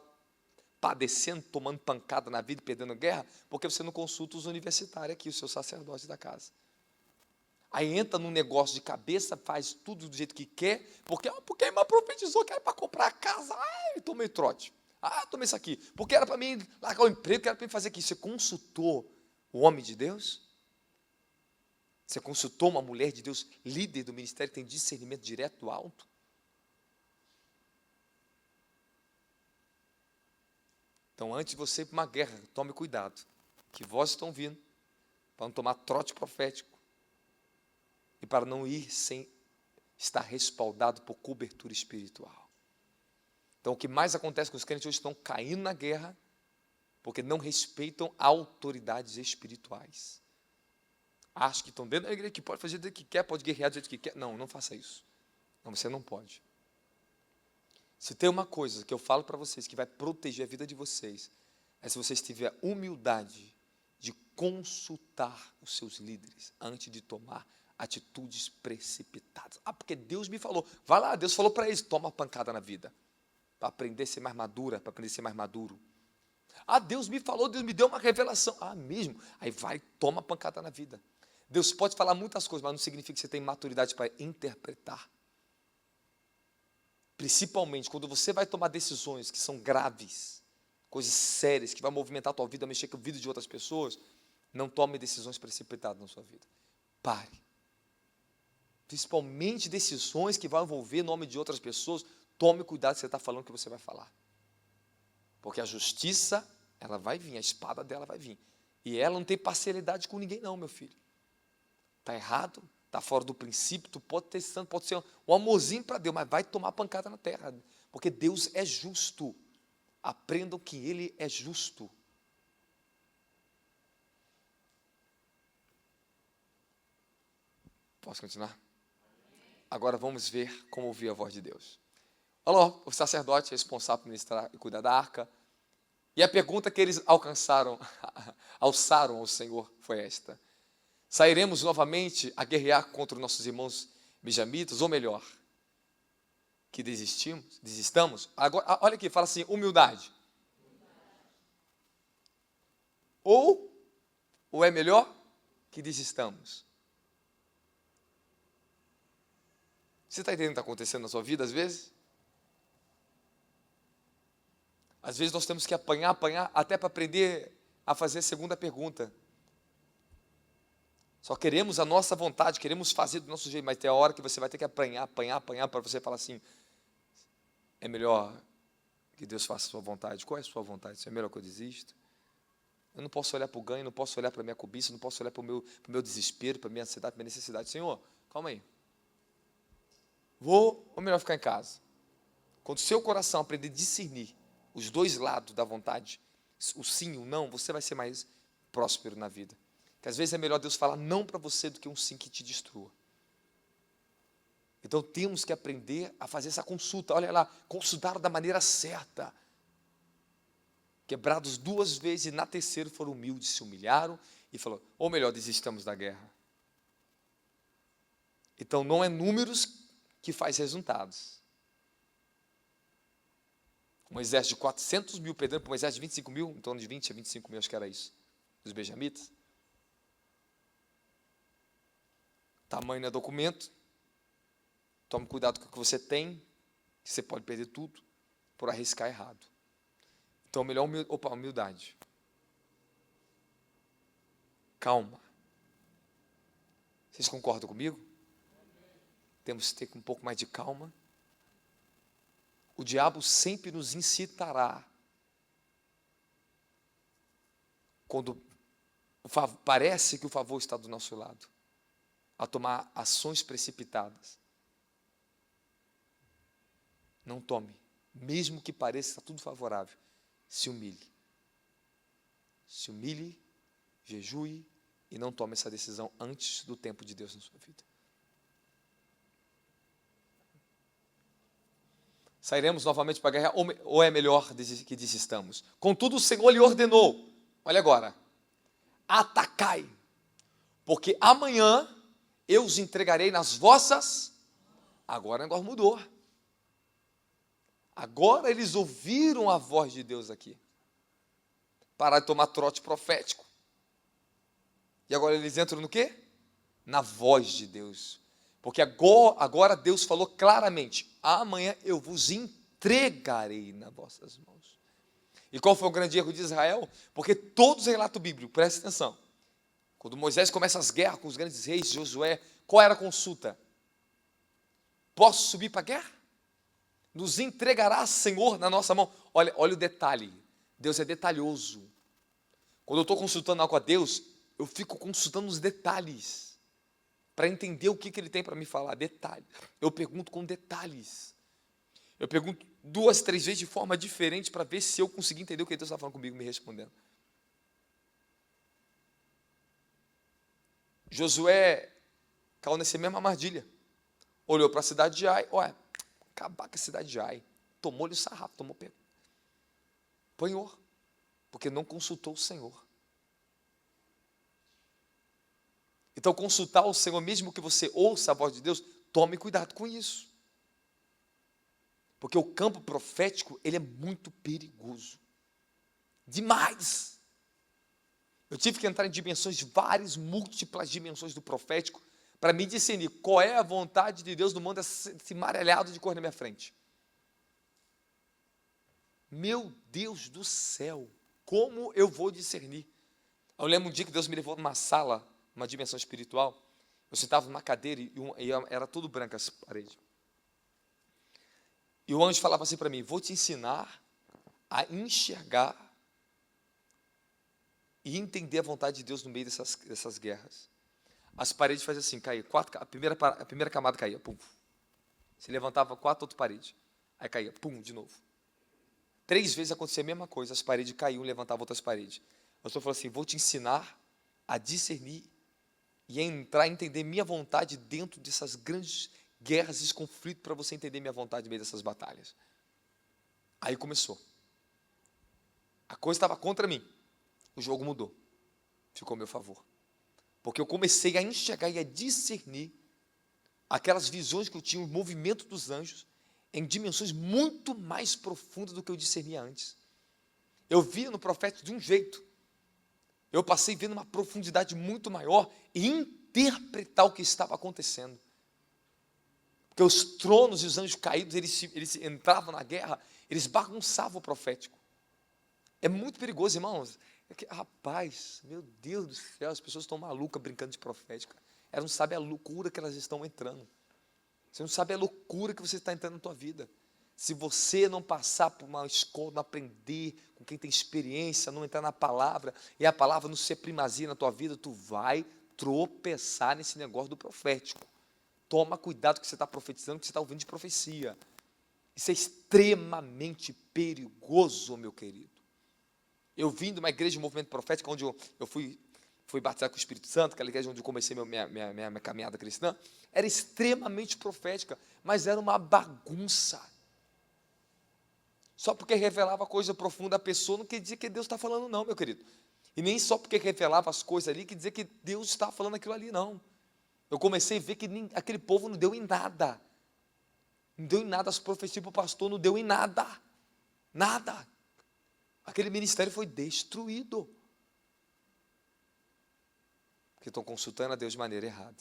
padecendo, tomando pancada na vida, perdendo guerra, porque você não consulta os universitários aqui, os seus sacerdotes da casa. Aí entra num negócio de cabeça, faz tudo do jeito que quer, porque a irmã profetizou que era para comprar a casa. Ah, tomei trote. Ah, tomei isso aqui. Porque era para mim largar o emprego, que era para mim fazer aqui. Você consultou o homem de Deus? Você consultou uma mulher de Deus, líder do ministério, que tem discernimento direto do alto? Então, antes de você ir para uma guerra, tome cuidado, que vozes estão vindo, para não tomar trote profético, e para não ir sem estar respaldado por cobertura espiritual. Então, o que mais acontece com os crentes hoje, estão caindo na guerra, porque não respeitam autoridades espirituais. Acham que estão dentro da igreja, que pode fazer do jeito que quer, pode guerrear do jeito que quer. Não, não faça isso. Não, você não pode. Se tem uma coisa que eu falo para vocês, que vai proteger a vida de vocês, é se vocês tiverem a humildade de consultar os seus líderes antes de tomar atitudes precipitadas. Ah, porque Deus me falou. Vai lá, Deus falou para eles, toma uma pancada na vida. Para aprender a ser mais madura, para aprender a ser mais maduro. Ah, Deus me falou, Deus me deu uma revelação. Ah, mesmo? Aí vai, toma pancada na vida. Deus pode falar muitas coisas, mas não significa que você tem maturidade para interpretar. Principalmente quando você vai tomar decisões que são graves, coisas sérias, que vai movimentar a tua vida, mexer com a vida de outras pessoas, não tome decisões precipitadas na sua vida. Pare. Principalmente decisões que vão envolver o nome de outras pessoas, tome cuidado que você está falando o que você vai falar. Porque a justiça, ela vai vir, a espada dela vai vir. E ela não tem parcialidade com ninguém não, meu filho. Está errado, está fora do princípio, tu pode ter santo, pode ser um amorzinho para Deus, mas vai tomar pancada na terra. Porque Deus é justo. Aprendam que Ele é justo. Posso continuar? Agora vamos ver como ouvir a voz de Deus. Olha lá, o sacerdote responsável por ministrar e cuidar da arca. E a pergunta que eles alçaram ao Senhor foi esta: sairemos novamente a guerrear contra os nossos irmãos benjamitas, ou melhor, que desistamos? Agora, olha aqui, fala assim, humildade. Ou é melhor que desistamos? Você está entendendo o que está acontecendo na sua vida às vezes? Às vezes nós temos que apanhar, até para aprender a fazer a segunda pergunta. Só queremos a nossa vontade, queremos fazer do nosso jeito, mas tem a hora que você vai ter que apanhar, para você falar assim, é melhor que Deus faça a sua vontade. Qual é a sua vontade? Se é melhor que eu desista? Eu não posso olhar para o ganho, não posso olhar para a minha cobiça, não posso olhar para o meu desespero, para a minha ansiedade, para a minha necessidade. Senhor, calma aí. Vou ou melhor ficar em casa? Quando o seu coração aprender a discernir os dois lados da vontade, o sim e o não, você vai ser mais próspero na vida. Que às vezes é melhor Deus falar não para você do que um sim que te destrua. Então temos que aprender a fazer essa consulta. Olha lá, consultaram da maneira certa. Quebrados 2 vezes e na terceira foram humildes, se humilharam e falaram, ou melhor, desistamos da guerra. Então não é números que faz resultados. Um exército de 400 mil perdendo para um exército de 25 mil, em torno de 20 a 25 mil, acho que era isso, dos benjamitas. Tamanho não é documento. Tome cuidado com o que você tem, que você pode perder tudo por arriscar errado. Então, melhor humildade. Calma. Vocês concordam comigo? Temos que ter um pouco mais de calma. O diabo sempre nos incitará, quando parece que o favor está do nosso lado, a tomar ações precipitadas. Não tome, mesmo que pareça estar tudo favorável. Se humilhe. Se humilhe, jejue e não tome essa decisão antes do tempo de Deus na sua vida. Sairemos novamente para a guerra, ou é melhor que desistamos? Contudo, o Senhor lhe ordenou, olha agora, atacai, porque amanhã eu os entregarei nas vossas. Agora o negócio mudou. Agora eles ouviram a voz de Deus aqui. Parar de tomar trote profético. E agora eles entram no quê? Na voz de Deus. Porque agora Deus falou claramente: amanhã eu vos entregarei nas vossas mãos. E qual foi o grande erro de Israel? Porque todos os relatos bíblicos, presta atenção, quando Moisés começa as guerras com os grandes reis, Josué, qual era a consulta? Posso subir para a guerra? Nos entregará, Senhor, na nossa mão. Olha o detalhe, Deus é detalhoso. Quando eu estou consultando algo a Deus, eu fico consultando os detalhes, para entender o que Ele tem para me falar, detalhe. Eu pergunto com detalhes. Eu pergunto 2, 3 vezes de forma diferente, para ver se eu consegui entender o que Deus está falando comigo, me respondendo. Josué caiu nessa mesma armadilha. Olhou para a cidade de Ai, olha, acabar com a cidade de Ai. Tomou-lhe o sarrafo, apanhou, porque não consultou o Senhor. Então, consultar o Senhor, mesmo que você ouça a voz de Deus, tome cuidado com isso. Porque o campo profético, ele é muito perigoso. Demais. Eu tive que entrar em dimensões, várias, múltiplas dimensões do profético, para me discernir qual é a vontade de Deus no mundo, esse marelhado de cor na minha frente. Meu Deus do céu, como eu vou discernir? Eu lembro um dia que Deus me levou numa sala, uma dimensão espiritual. Eu sentava numa cadeira e era tudo branco as paredes. E o anjo falava assim para mim: vou te ensinar a enxergar e entender a vontade de Deus no meio dessas guerras. As paredes faziam assim, caía, a primeira camada caía, pum. Se levantava 4 outras paredes, aí caía, pum, de novo. 3 vezes acontecia a mesma coisa, as paredes caíam e levantavam outras paredes. O Senhor falou assim: vou te ensinar a discernir e a entrar e entender minha vontade dentro dessas grandes guerras, esses conflitos, para você entender minha vontade no meio dessas batalhas. Aí começou. A coisa estava contra mim. O jogo mudou. Ficou a meu favor. Porque eu comecei a enxergar e a discernir aquelas visões que eu tinha, o movimento dos anjos, em dimensões muito mais profundas do que eu discernia antes. Eu via no profeta de um jeito. Eu passei vendo uma profundidade muito maior e interpretar o que estava acontecendo. Porque os tronos e os anjos caídos, eles entravam na guerra, eles bagunçavam o profético. É muito perigoso, irmãos. Rapaz, meu Deus do céu, as pessoas estão malucas brincando de profética. Elas não sabem a loucura que elas estão entrando. Você não sabe a loucura que você está entrando na tua vida. Se você não passar por uma escola, não aprender com quem tem experiência, não entrar na palavra, e a palavra não ser primazia na tua vida, tu vai tropeçar nesse negócio do profético. Toma cuidado com o que você está profetizando, com o que você está ouvindo de profecia. Isso é extremamente perigoso, meu querido. Eu vim de uma igreja de movimento profético, onde eu fui batizado com o Espírito Santo, aquela igreja onde eu comecei minha caminhada cristã, era extremamente profética, mas era uma bagunça. Só porque revelava coisa profunda à pessoa, não quer dizer que Deus está falando não, meu querido. E nem só porque revelava as coisas ali, quer dizer que Deus está falando aquilo ali, não. Eu comecei a ver que aquele povo não deu em nada. Não deu em nada, as profecias para o pastor não deu em nada. Nada. Aquele ministério foi destruído. Porque estão consultando a Deus de maneira errada.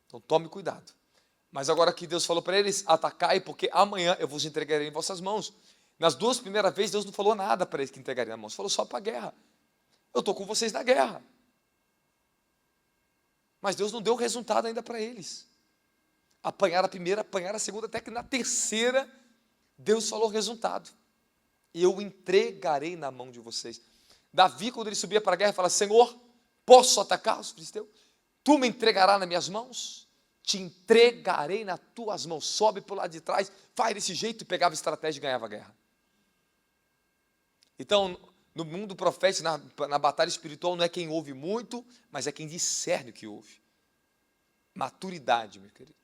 Então tome cuidado. Mas agora que Deus falou para eles, atacai, porque amanhã eu vos entregarei em vossas mãos. Nas duas primeiras vezes, Deus não falou nada para eles que entregaria na mão, falou só para a guerra. Eu estou com vocês na guerra. Mas Deus não deu resultado ainda para eles. Apanharam a primeira, apanharam a segunda, até que na terceira, Deus falou o resultado. Eu entregarei na mão de vocês. Davi, quando ele subia para a guerra, fala: Senhor, posso atacar os filisteus? Tu me entregarás nas minhas mãos? Te entregarei nas tuas mãos. Sobe para o lado de trás, faz desse jeito, e pegava estratégia e ganhava a guerra. Então, no mundo profético, na batalha espiritual, não é quem ouve muito, mas é quem discerne o que ouve. Maturidade, meu querido.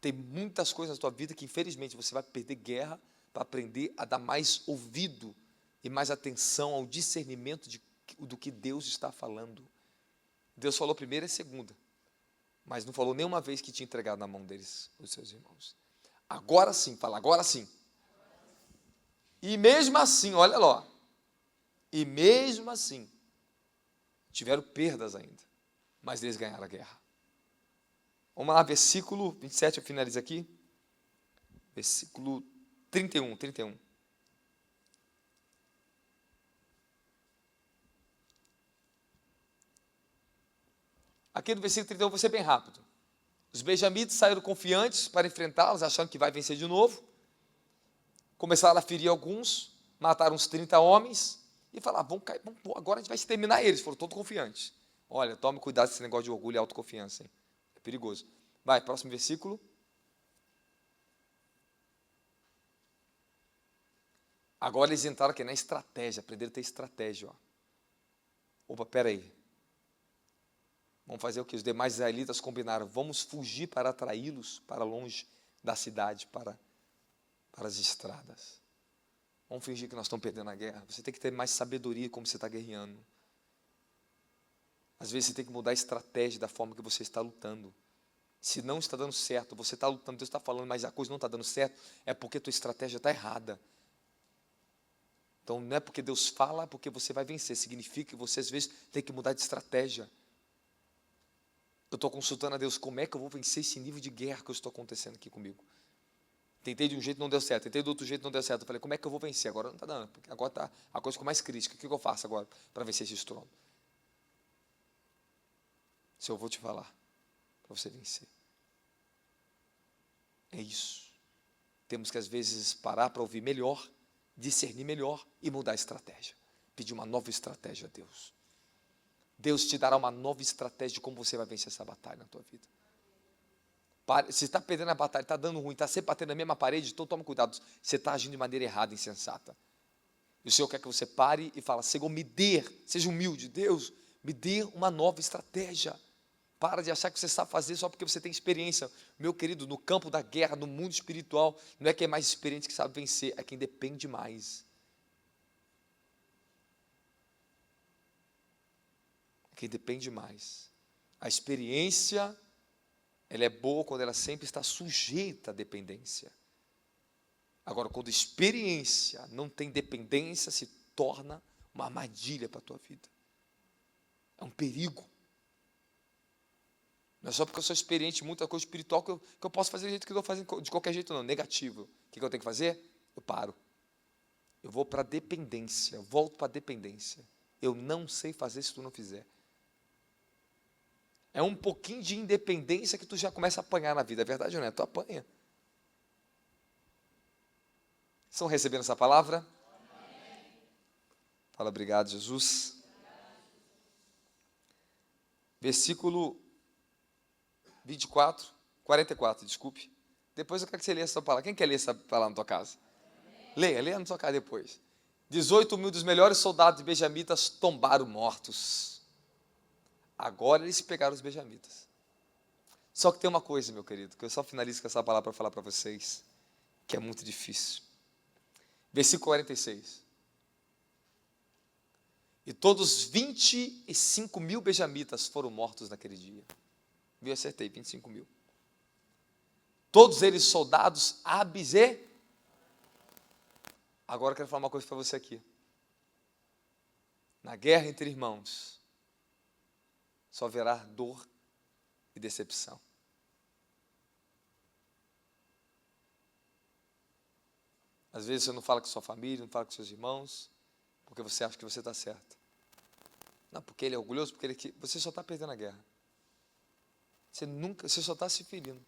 Tem muitas coisas na tua vida que, infelizmente, você vai perder guerra para aprender a dar mais ouvido e mais atenção ao discernimento do que Deus está falando. Deus falou primeira e segunda, mas não falou nenhuma vez que tinha entregado na mão deles, os seus irmãos. Agora sim, fala, agora sim. E mesmo assim, olha lá, e mesmo assim, tiveram perdas ainda, mas eles ganharam a guerra. Vamos lá, versículo 27, eu finalizo aqui. Versículo 31. Aqui no versículo 31, vou ser bem rápido. Os benjamitas saíram confiantes para enfrentá-los, achando que vai vencer de novo. Começaram a ferir alguns, mataram uns 30 homens, e falaram: agora a gente vai exterminar eles. Foram todos confiantes. Olha, tome cuidado com esse negócio de orgulho e autoconfiança, hein? É perigoso. Vai, próximo versículo. Agora eles entraram aqui na estratégia, aprenderam a ter estratégia. Opa, peraí. Vamos fazer o que? Os demais israelitas combinaram: vamos fugir para atraí-los para longe da cidade, para as estradas. Vamos fingir que nós estamos perdendo a guerra. Você tem que ter mais sabedoria como você está guerreando. Às vezes você tem que mudar a estratégia da forma que você está lutando. Se não está dando certo, você está lutando, Deus está falando, mas a coisa não está dando certo, é porque a tua estratégia está errada. Então não é porque Deus fala, porque você vai vencer. Significa que você às vezes tem que mudar de estratégia. Eu estou consultando a Deus, como é que eu vou vencer esse nível de guerra que eu estou acontecendo aqui comigo? Tentei de um jeito, não deu certo. Tentei do outro jeito, não deu certo. Eu falei: como é que eu vou vencer? Agora não está dando, porque agora a coisa ficou mais crítica. O que eu faço agora para vencer esse trono? Se eu vou te falar, para você vencer. É isso. Temos que às vezes parar para ouvir melhor, discernir melhor e mudar a estratégia. Pedir uma nova estratégia a Deus. Deus te dará uma nova estratégia de como você vai vencer essa batalha na tua vida. Se está perdendo a batalha, está dando ruim, está sempre batendo na mesma parede, então toma cuidado. Você está agindo de maneira errada, insensata. E o Senhor quer que você pare e fale: Senhor, me dê, seja humilde, Deus, me dê uma nova estratégia. Para de achar que você sabe fazer só porque você tem experiência. Meu querido, no campo da guerra, no mundo espiritual, não é quem é mais experiente que sabe vencer, é quem depende mais. É quem depende mais. A experiência, ela é boa quando ela sempre está sujeita à dependência. Agora, quando a experiência não tem dependência, se torna uma armadilha para a tua vida. É um perigo. Não é só porque eu sou experiente em muita coisa espiritual que eu posso fazer do jeito que eu estou fazendo, de qualquer jeito não, negativo. O que eu tenho que fazer? Eu paro. Eu vou para a dependência, eu volto para a dependência. Eu não sei fazer se tu não fizer. É um pouquinho de independência que tu já começa a apanhar na vida, é verdade ou não é? Tu apanha. Estão recebendo essa palavra? Fala: obrigado, Jesus. Versículo 44, desculpe. Depois eu quero que você leia essa palavra. Quem quer ler essa palavra na tua casa? Leia na tua casa depois. 18.000 dos melhores soldados benjamitas tombaram mortos. Agora eles pegaram os benjamitas. Só que tem uma coisa, meu querido, que eu só finalizo com essa palavra para falar para vocês, que é muito difícil. Versículo 46. E todos 25.000 benjamitas foram mortos naquele dia. Eu acertei, 25.000. Todos eles soldados hábeis e... Agora eu quero falar uma coisa para você aqui. Na guerra entre irmãos, só haverá dor e decepção. Às vezes você não fala com sua família, não fala com seus irmãos, porque você acha que você está certo. Não, porque ele é orgulhoso, porque você só está perdendo a guerra. Você só está se ferindo.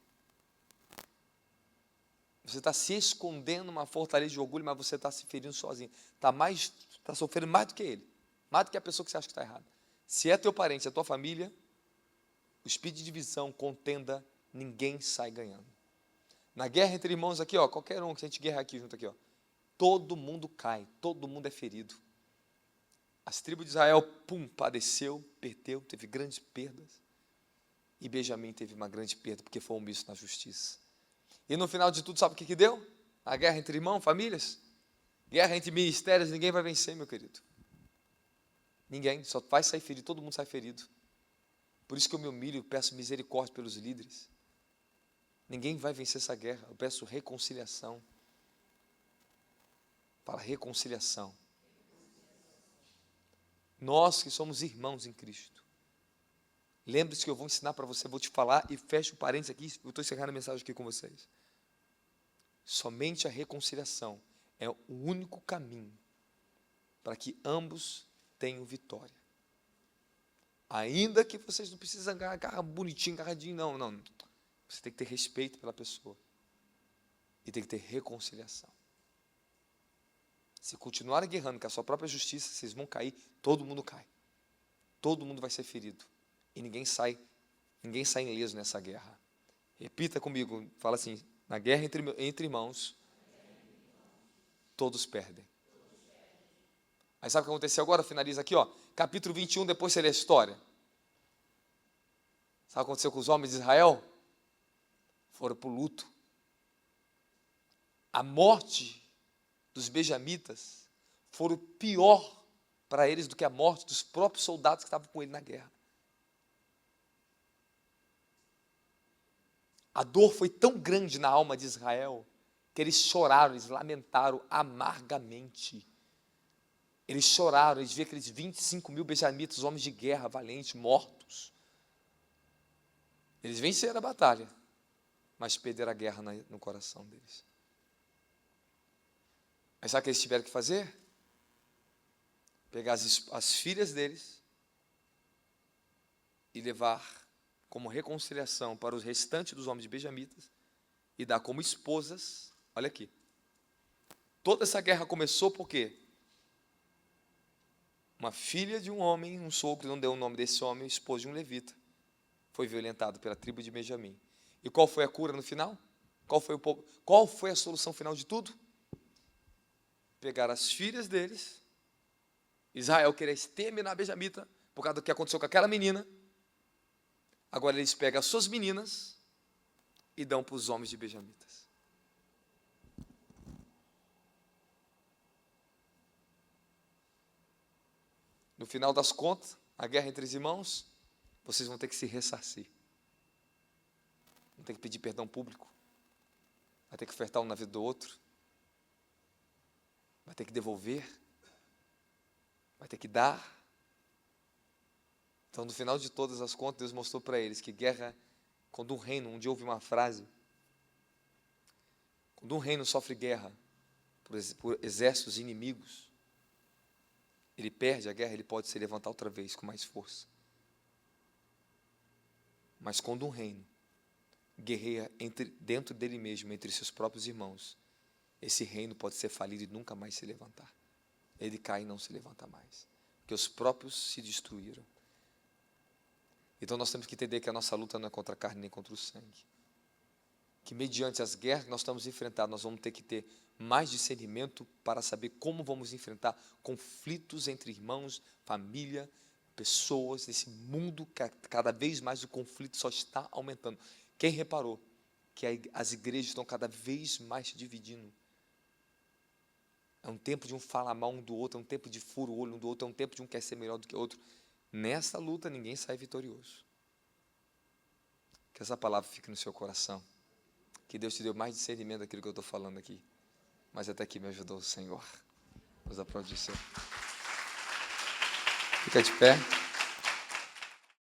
Você está se escondendo numa fortaleza de orgulho, mas você está se ferindo sozinho. Está sofrendo mais do que ele. Mais do que a pessoa que você acha que está errada. Se é teu parente, é tua família, o espírito de divisão, contenda, ninguém sai ganhando. Na guerra entre irmãos aqui, ó, qualquer um que a gente guerra aqui junto aqui, ó, todo mundo cai, todo mundo é ferido. As tribos de Israel, padeceu, perdeu, teve grandes perdas. E Benjamim teve uma grande perda, porque foi omisso na justiça. E no final de tudo, sabe o que deu? A guerra entre irmãos, famílias. Guerra entre ministérios, ninguém vai vencer, meu querido. Ninguém, só vai sair ferido, todo mundo sai ferido. Por isso que eu me humilho e peço misericórdia pelos líderes. Ninguém vai vencer essa guerra, eu peço reconciliação. Fala reconciliação. Nós que somos irmãos em Cristo. Lembre-se que eu vou ensinar para você, vou te falar e fecho o parênteses aqui, eu estou encerrando a mensagem aqui com vocês. Somente a reconciliação é o único caminho para que ambos tenham vitória. Ainda que vocês não precisem agarrar bonitinho, agarradinho, não. Você tem que ter respeito pela pessoa. E tem que ter reconciliação. Se continuarem guerrando com a sua própria justiça, vocês vão cair, todo mundo cai. Todo mundo vai ser ferido. E ninguém sai ileso nessa guerra. Repita comigo, fala assim, na guerra entre irmãos, todos perdem. Aí sabe o que aconteceu agora? Finaliza aqui, ó. Capítulo 21, depois você lê a história. Sabe o que aconteceu com os homens de Israel? Foram para o luto. A morte dos benjamitas foi pior para eles do que a morte dos próprios soldados que estavam com ele na guerra. A dor foi tão grande na alma de Israel que eles choraram, eles lamentaram amargamente. Eles choraram, eles viram aqueles 25 mil benjamitas, homens de guerra, valentes, mortos. Eles venceram a batalha, mas perderam a guerra no coração deles. Mas sabe o que eles tiveram que fazer? Pegar as filhas deles e levar como reconciliação para os restantes dos homens de benjamitas e dar como esposas, olha aqui. Toda essa guerra começou porque uma filha de um homem, um sogro, não deu o nome desse homem, esposa de um levita, foi violentado pela tribo de Benjamim. E qual foi a cura no final? Qual foi a solução final de tudo? Pegar as filhas deles, Israel queria exterminar a benjamita, por causa do que aconteceu com aquela menina. Agora eles pegam as suas meninas e dão para os homens de benjamitas. No final das contas, a guerra entre os irmãos, vocês vão ter que se ressarcir. Vão ter que pedir perdão público. Vai ter que ofertar um na vida do outro. Vai ter que devolver. Vai ter que dar. Então, no final de todas as contas, Deus mostrou para eles que guerra, quando um reino, um dia eu ouvi uma frase, quando um reino sofre guerra por exércitos inimigos, ele perde a guerra, ele pode se levantar outra vez com mais força. Mas quando um reino guerreia dentro dele mesmo, entre seus próprios irmãos, esse reino pode ser falido e nunca mais se levantar. Ele cai e não se levanta mais, porque os próprios se destruíram. Então nós temos que entender que a nossa luta não é contra a carne nem contra o sangue. Que mediante as guerras que nós estamos enfrentando, nós vamos ter que ter mais discernimento para saber como vamos enfrentar conflitos entre irmãos, família, pessoas, nesse mundo que cada vez mais o conflito só está aumentando. Quem reparou que as igrejas estão cada vez mais se dividindo? É um tempo de um falar mal um do outro, é um tempo de furo o olho um do outro, é um tempo de um quer ser melhor do que o outro. Nessa luta ninguém sai vitorioso. Que essa palavra fique no seu coração. Que Deus te deu mais discernimento daquilo que eu estou falando aqui. Mas até aqui me ajudou o Senhor. Vamos aplaudir o Senhor. Fica de pé.